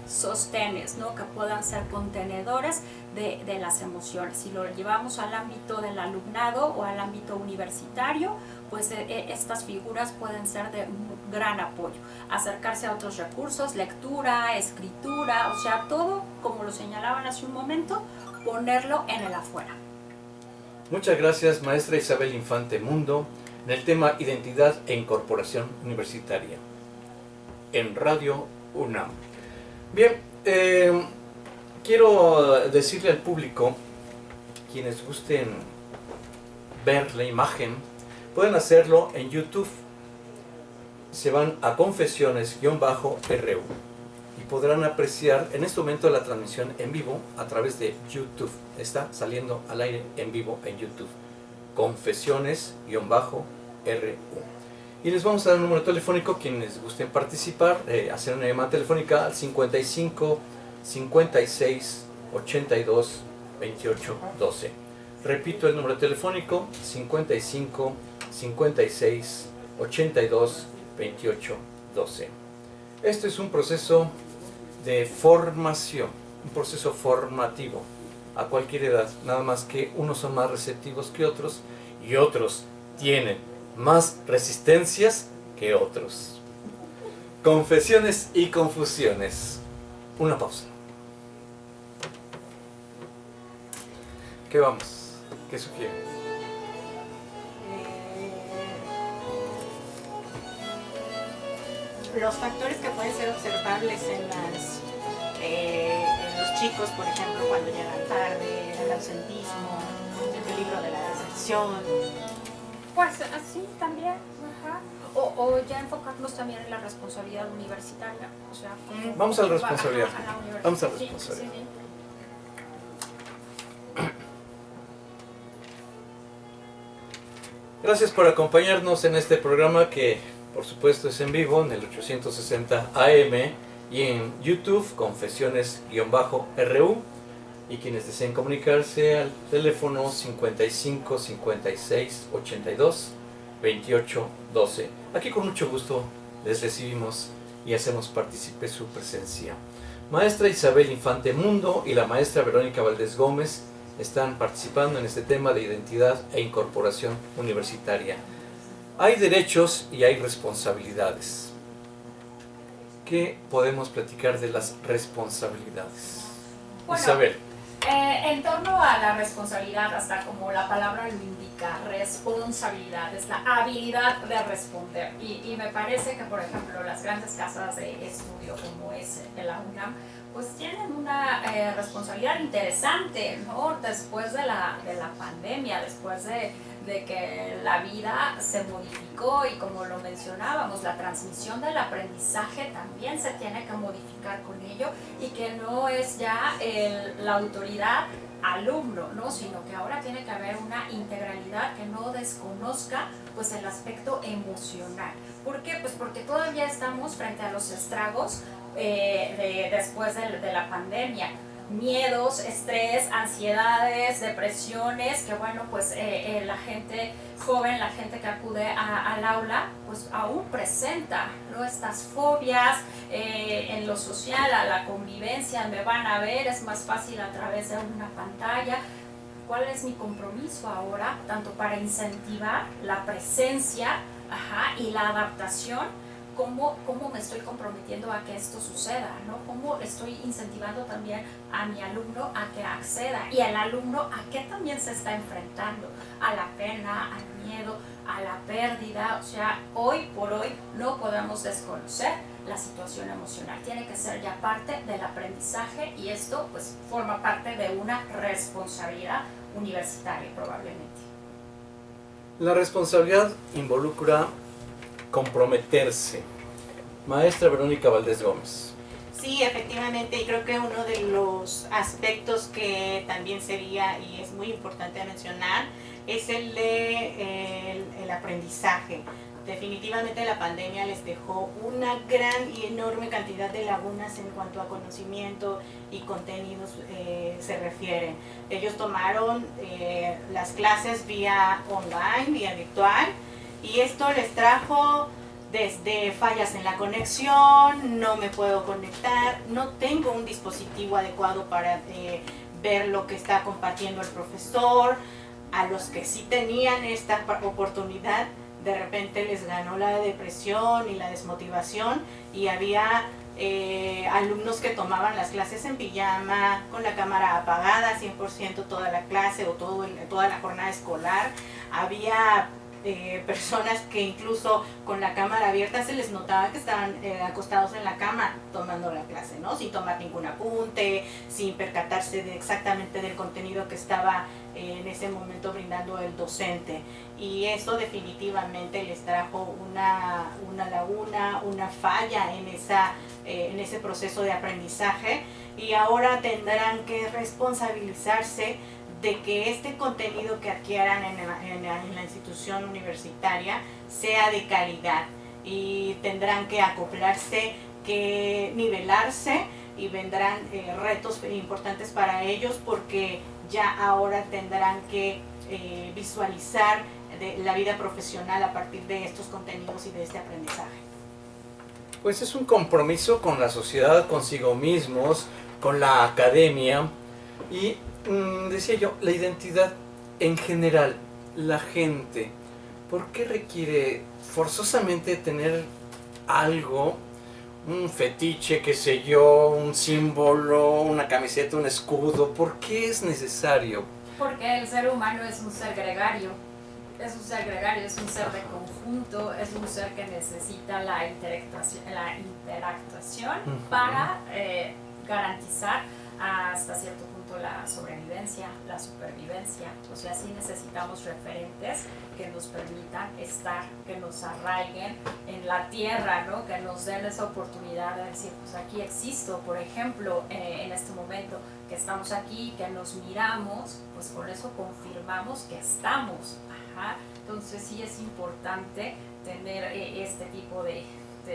Speaker 4: sostenes, ¿no? Que puedan ser contenedores de las emociones. Si lo llevamos al ámbito del alumnado o al ámbito universitario, pues estas figuras pueden ser de gran apoyo. Acercarse a otros recursos, lectura, escritura, o sea, todo, como lo señalaban hace un momento, ponerlo en el afuera.
Speaker 1: Muchas gracias, maestra Isabel Infante Mundo, en el tema Identidad e Incorporación Universitaria, en Radio UNAM. Bien, quiero decirle al público, quienes gusten ver la imagen, pueden hacerlo en YouTube. Se van a Confesiones-RU y podrán apreciar en este momento la transmisión en vivo a través de YouTube. Está saliendo al aire en vivo en YouTube. Confesiones-RU. Y les vamos a dar un número telefónico, quienes gusten participar, hacer una llamada telefónica al 55 56 82 28 12. Repito el número telefónico, 55 56 82 28 12. Este es un proceso de formación, un proceso formativo a cualquier edad, nada más que unos son más receptivos que otros y otros tienen más resistencias que otros. Confesiones y confusiones. Una pausa. ¿Qué vamos? ¿Qué sugieren?
Speaker 5: Los factores que pueden ser observables en los chicos, por ejemplo, cuando llegan tarde, el ausentismo, el peligro de la deserción.
Speaker 4: Pues así también, ajá. O ya enfocarnos también en la responsabilidad universitaria. O sea,
Speaker 1: Vamos a la responsabilidad.
Speaker 4: A la universidad.
Speaker 1: Vamos a la
Speaker 4: Sí,
Speaker 1: responsabilidad.
Speaker 4: sí, sí.
Speaker 1: Gracias por acompañarnos en este programa que, por supuesto, es en vivo en el 860 AM y en YouTube, Confesiones-RU. Y quienes deseen comunicarse al teléfono 55 56 82 28 12. Aquí con mucho gusto les recibimos y hacemos partícipe su presencia. Maestra Isabel Infante Mundo y la maestra Verónica Valdés Gómez están participando en este tema de identidad e incorporación universitaria. Hay derechos y hay responsabilidades. ¿Qué podemos platicar de las responsabilidades?
Speaker 4: Bueno,
Speaker 1: Isabel.
Speaker 4: En torno a la responsabilidad, hasta como la palabra lo indica, responsabilidad, es la habilidad de responder. Y me parece que, por ejemplo, las grandes casas de estudio como es la UNAM, pues tienen una responsabilidad interesante, ¿no? Después de la pandemia, después de que la vida se modificó y como lo mencionábamos, la transmisión del aprendizaje también se tiene que modificar con ello y que no es ya la autoridad alumno, ¿no? Sino que ahora tiene que haber una integralidad que no desconozca pues el aspecto emocional. ¿Por qué? Pues porque todavía estamos frente a los estragos después de la pandemia. Miedos, estrés, ansiedades, depresiones, que bueno, pues la gente joven, la gente que acude al aula, pues aún presenta, ¿no? Estas fobias en lo social, a la convivencia, me van a ver, es más fácil a través de una pantalla. ¿Cuál es mi compromiso ahora, tanto para incentivar la presencia, y la adaptación? ¿Cómo me estoy comprometiendo a que esto suceda, ¿no? ¿Cómo estoy incentivando también a mi alumno a que acceda? Y al alumno a qué también se está enfrentando, a la pena, al miedo, a la pérdida. O sea, hoy por hoy no podemos desconocer la situación emocional. Tiene que ser ya parte del aprendizaje y esto pues forma parte de una responsabilidad universitaria probablemente.
Speaker 1: La responsabilidad involucra comprometerse. Maestra Verónica Valdés Gómez.
Speaker 5: Sí, efectivamente, y creo que uno de los aspectos que también sería y es muy importante mencionar es el de el aprendizaje. Definitivamente la pandemia les dejó una gran y enorme cantidad de lagunas en cuanto a conocimiento y contenidos se refieren. Ellos tomaron las clases vía online, vía virtual, y esto les trajo desde fallas en la conexión, no me puedo conectar, no tengo un dispositivo adecuado para ver lo que está compartiendo el profesor. A los que sí tenían esta oportunidad, de repente les ganó la depresión y la desmotivación y había alumnos que tomaban las clases en pijama, con la cámara apagada, 100% toda la clase o toda la jornada escolar. Había personas que incluso con la cámara abierta se les notaba que estaban acostados en la cama tomando la clase, ¿no? Sin tomar ningún apunte, sin percatarse exactamente del contenido que estaba en ese momento brindando el docente. Y eso definitivamente les trajo una laguna, una falla en ese proceso de aprendizaje, y ahora tendrán que responsabilizarse de que este contenido que adquieran en la institución universitaria sea de calidad, y tendrán que acoplarse, que nivelarse, y vendrán retos importantes para ellos porque ya ahora tendrán que visualizar la vida profesional a partir de estos contenidos y de este aprendizaje.
Speaker 1: Pues es un compromiso con la sociedad, consigo mismos, con la academia y decía yo, la identidad en general, la gente, ¿por qué requiere forzosamente tener algo, un fetiche, qué sé yo, un símbolo, una camiseta, un escudo? ¿Por qué es necesario?
Speaker 4: Porque el ser humano es un ser gregario. Es un ser gregario, es un ser de conjunto, es un ser que necesita la interactuación para garantizar hasta cierto punto la sobrevivencia, la supervivencia. O sea, sí necesitamos referentes que nos permitan estar, que nos arraiguen en la tierra, ¿no? Que nos den esa oportunidad de decir, pues aquí existo. Por ejemplo, en este momento que estamos aquí, que nos miramos, pues con eso confirmamos que estamos. Ajá. Entonces sí es importante tener este tipo de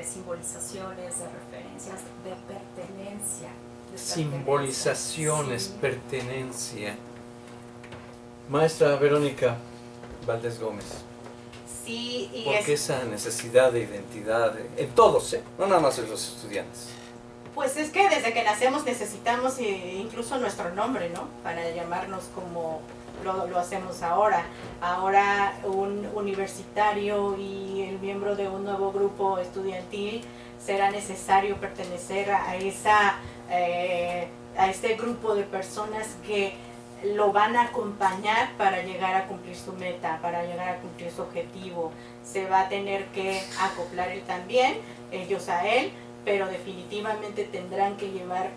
Speaker 4: simbolizaciones, de referencias, de pertenencia.
Speaker 1: Simbolizaciones,
Speaker 4: sí.
Speaker 1: Pertenencia. Maestra Verónica Valdés Gómez,
Speaker 5: Sí, y
Speaker 1: ¿por qué esa necesidad de identidad en todos, no nada más en los estudiantes?
Speaker 5: pues es que desde que nacemos necesitamos incluso nuestro nombre, ¿no? Para llamarnos como lo hacemos ahora. Ahora un universitario y el miembro de un nuevo grupo estudiantil será necesario pertenecer a este grupo de personas que lo van a acompañar para llegar a cumplir su meta, para llegar a cumplir su objetivo. Se va a tener que acoplar él también, ellos a él, pero definitivamente tendrán que llevar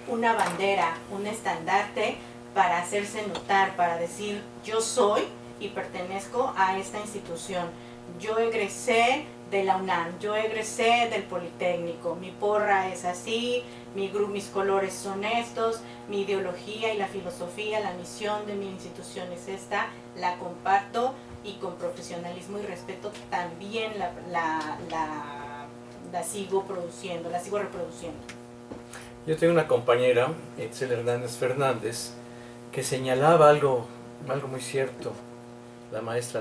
Speaker 5: una bandera, un estandarte para hacerse notar, para decir yo soy y pertenezco a esta institución. Yo egresé de la UNAM, yo egresé del Politécnico, mi porra es así, mis colores son estos, mi ideología y la filosofía, la misión de mi institución es esta, la comparto y con profesionalismo y respeto también la sigo produciendo, la sigo reproduciendo.
Speaker 1: Yo tengo una compañera, Itzel Hernández Fernández, que señalaba algo muy cierto. La maestra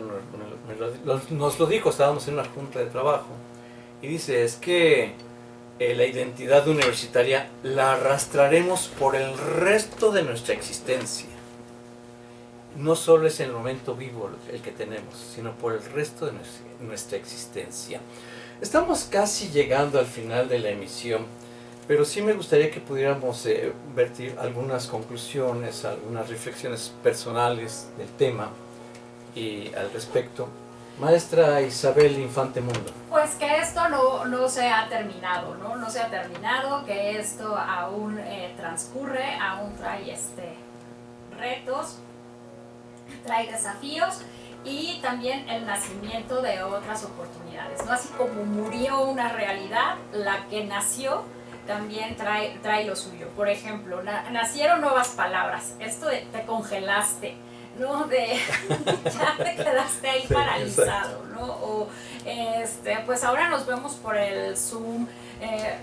Speaker 1: nos lo dijo, estábamos en una junta de trabajo, y dice, es que la identidad universitaria la arrastraremos por el resto de nuestra existencia. No solo es el momento vivo el que tenemos, sino por el resto de nuestra existencia. Estamos casi llegando al final de la emisión, pero sí me gustaría que pudiéramos vertir algunas conclusiones, algunas reflexiones personales del tema y al respecto. Maestra Isabel Infante Mundo.
Speaker 4: Pues que esto no se ha terminado, ¿no? No se ha terminado, que esto aún transcurre, aún trae retos, trae desafíos y también el nacimiento de otras oportunidades, ¿no? Así como murió una realidad, la que nació también trae lo suyo. Por ejemplo, nacieron nuevas palabras, esto de te congelaste, ¿no? Ya te quedaste ahí paralizado, ¿no? O pues ahora nos vemos por el Zoom.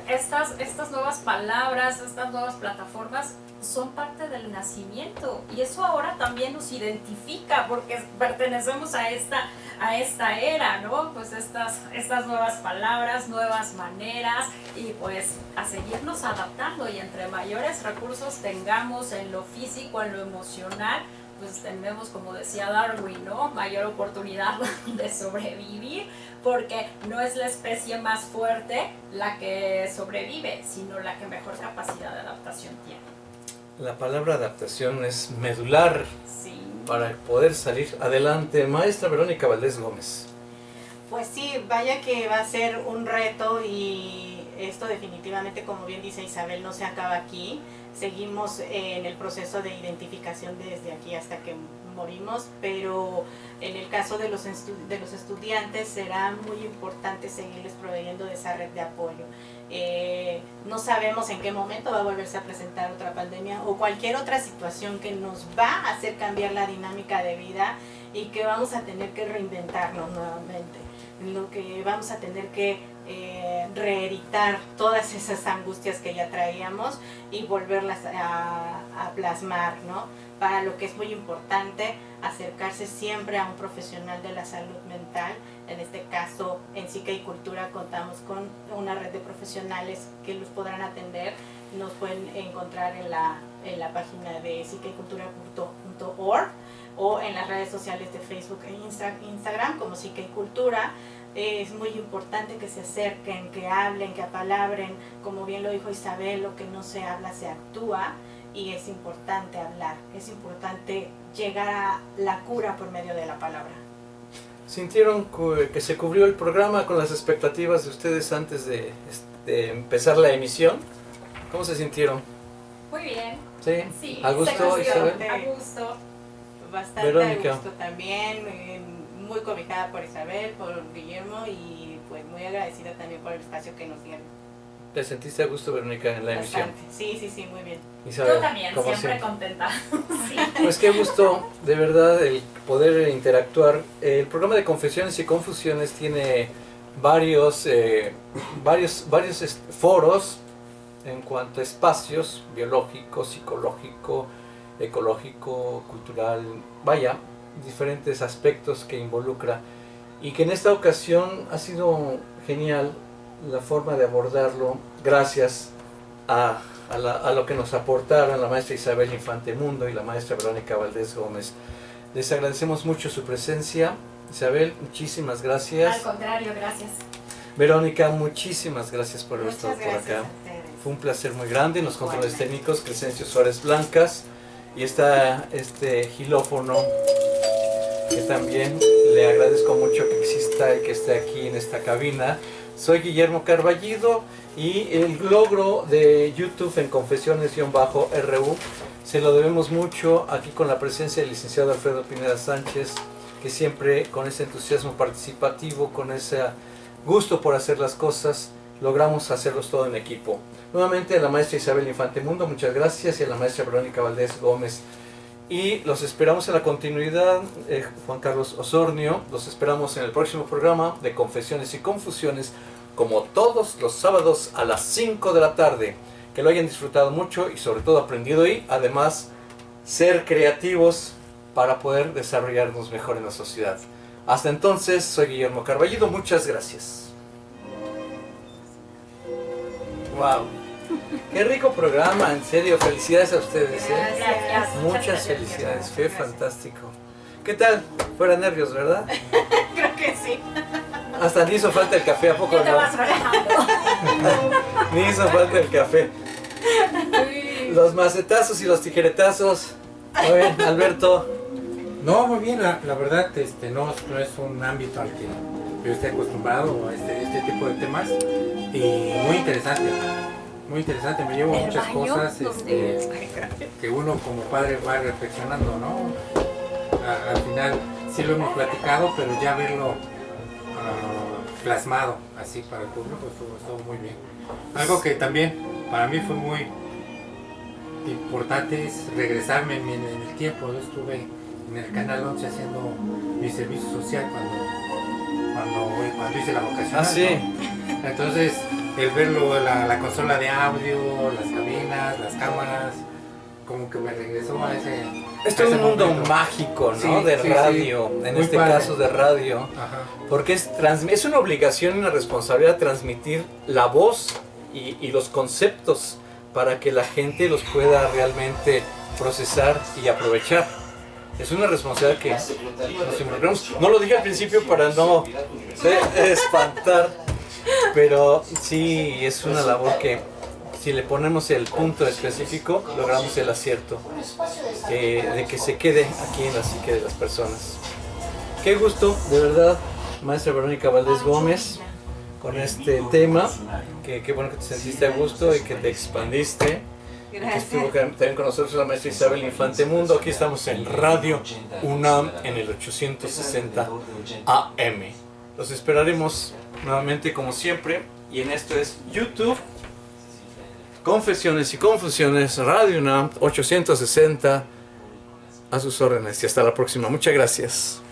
Speaker 4: Estas nuevas palabras, estas nuevas plataformas son parte del nacimiento y eso ahora también nos identifica porque pertenecemos a esta era, ¿no? Pues estas nuevas palabras, nuevas maneras y pues a seguirnos adaptando y entre mayores recursos tengamos en lo físico, en lo emocional, pues tenemos, como decía Darwin, ¿no? Mayor oportunidad de sobrevivir, porque no es la especie más fuerte la que sobrevive, sino la que mejor capacidad de adaptación tiene.
Speaker 1: La palabra adaptación es medular,
Speaker 4: sí,
Speaker 1: para poder salir adelante. Maestra Verónica Valdés Gómez.
Speaker 5: Pues sí, vaya que va a ser un reto y esto definitivamente, como bien dice Isabel, no se acaba aquí. Seguimos en el proceso de identificación desde aquí hasta que morimos, pero en el caso de los estudiantes será muy importante seguirles proveyendo de esa red de apoyo. No sabemos en qué momento va a volverse a presentar otra pandemia o cualquier otra situación que nos va a hacer cambiar la dinámica de vida y que vamos a tener que reinventarnos nuevamente, lo que vamos a tener que reeditar todas esas angustias que ya traíamos y volverlas a plasmar, ¿no? Para lo que es muy importante, acercarse siempre a un profesional de la salud mental. En este caso, en Psique y Cultura contamos con una red de profesionales que los podrán atender nos pueden encontrar en la página de psiqueycultura.org o en las redes sociales de Facebook e Instagram como Psique y Cultura. Es muy importante que se acerquen, que hablen, que apalabren. Como bien lo dijo Isabel, lo que no se habla se actúa, y es importante hablar, es importante llegar a la cura por medio de la palabra.
Speaker 1: ¿Sintieron que se cubrió el programa con las expectativas de ustedes antes de empezar la emisión? ¿Cómo se sintieron?
Speaker 4: Muy bien.
Speaker 1: ¿Sí?
Speaker 4: Sí,
Speaker 1: ¿A gusto,
Speaker 4: se
Speaker 1: Isabel?
Speaker 4: consiguió, a gusto.
Speaker 5: Bastante
Speaker 1: Verónica.
Speaker 5: a gusto también, muy cobijada por Isabel, por Guillermo, y pues muy agradecida también por el espacio que nos dieron.
Speaker 1: ¿Te sentiste a gusto, Verónica, en la emisión?
Speaker 5: Bastante. Sí, muy bien.
Speaker 1: Isabel,
Speaker 4: Yo también,
Speaker 1: ¿cómo
Speaker 4: siempre
Speaker 1: siempre?
Speaker 4: contenta. Sí.
Speaker 1: Pues qué gusto, de verdad, el poder interactuar. El programa de Confesiones y Confusiones tiene varios foros en cuanto a espacios biológico, psicológico, ecológico, cultural, vaya, diferentes aspectos que involucra, y que en esta ocasión ha sido genial la forma de abordarlo, gracias a lo que nos aportaron la maestra Isabel Infante Mundo y la maestra Verónica Valdés Gómez. Les agradecemos mucho su presencia. Isabel, muchísimas gracias.
Speaker 4: Al contrario, gracias.
Speaker 1: Verónica, muchísimas gracias por haber estado
Speaker 5: Muchas
Speaker 1: por
Speaker 5: gracias
Speaker 1: acá.
Speaker 5: a ustedes.
Speaker 1: Fue un placer muy grande. En los controles técnicos, Crescencio Suárez Blancas, y está este gilófono, que también le agradezco mucho que exista y que esté aquí en esta cabina. Soy Guillermo Carballido, y el logro de YouTube en Confesiones-RU se lo debemos mucho aquí con la presencia del licenciado Alfredo Pineda Sánchez, que siempre con ese entusiasmo participativo, con ese gusto por hacer las cosas, logramos hacerlos todo en equipo. Nuevamente a la maestra Isabel Infante Mundo, muchas gracias, y a la maestra Verónica Valdés Gómez. Y los esperamos en la continuidad, Juan Carlos Osornio, los esperamos en el próximo programa de Confesiones y Confusiones, como todos los sábados a las 5 de la tarde. Que lo hayan disfrutado mucho y sobre todo aprendido, y además ser creativos para poder desarrollarnos mejor en la sociedad. Hasta entonces, soy Guillermo Carballido, muchas gracias. Wow, qué rico programa, en serio, felicidades a ustedes.
Speaker 4: Gracias.
Speaker 1: Muchas felicidades, fue fantástico. ¿Qué tal? Fuera nervios, ¿verdad?
Speaker 5: Creo que sí.
Speaker 1: Hasta ni hizo falta el café, ¿a poco
Speaker 4: Ya te
Speaker 1: no?
Speaker 4: vas relajando.
Speaker 1: Ni hizo falta el café. Los macetazos y los tijeretazos. Oye, Alberto.
Speaker 7: No, muy bien, la verdad no es un ámbito al que yo esté acostumbrado a este tipo de temas, y muy interesante, me llevo muchas cosas que uno como padre va reflexionando, ¿no? Al final sí lo hemos platicado, pero ya verlo plasmado así para el público estuvo muy bien. Algo que también para mí fue muy importante es regresarme en el tiempo. Yo estuve en el Canal 11 haciendo mi servicio social cuando hice la vocación.
Speaker 1: Ah, sí.
Speaker 7: ¿No? Entonces, el verlo, la consola de audio, las cabinas, las cámaras, como que me regresó a ese.
Speaker 1: Esto es un mundo
Speaker 7: momento
Speaker 1: mágico, ¿no?
Speaker 7: Sí,
Speaker 1: De
Speaker 7: sí,
Speaker 1: radio,
Speaker 7: sí.
Speaker 1: en
Speaker 7: Muy
Speaker 1: este
Speaker 7: padre.
Speaker 1: caso de radio.
Speaker 7: Ajá.
Speaker 1: Porque es una obligación y una responsabilidad transmitir la voz y los conceptos para que la gente los pueda realmente procesar y aprovechar. Es una responsabilidad que nos involucramos. No lo dije al principio para no espantar, pero sí es una labor que, si le ponemos el punto específico, logramos el acierto de que se quede aquí en la psique de las personas. Qué gusto, de verdad, maestra Verónica Valdés Gómez, con este tema. Qué bueno que te sentiste a gusto y que te expandiste. Y que estuvo también con nosotros la maestra Isabel Infante Mundo. Aquí estamos en Radio UNAM en el 860 AM. Los esperaremos nuevamente como siempre. Y en esto es YouTube, Confesiones y Confusiones, Radio UNAM 860, a sus órdenes. Y hasta la próxima. Muchas gracias.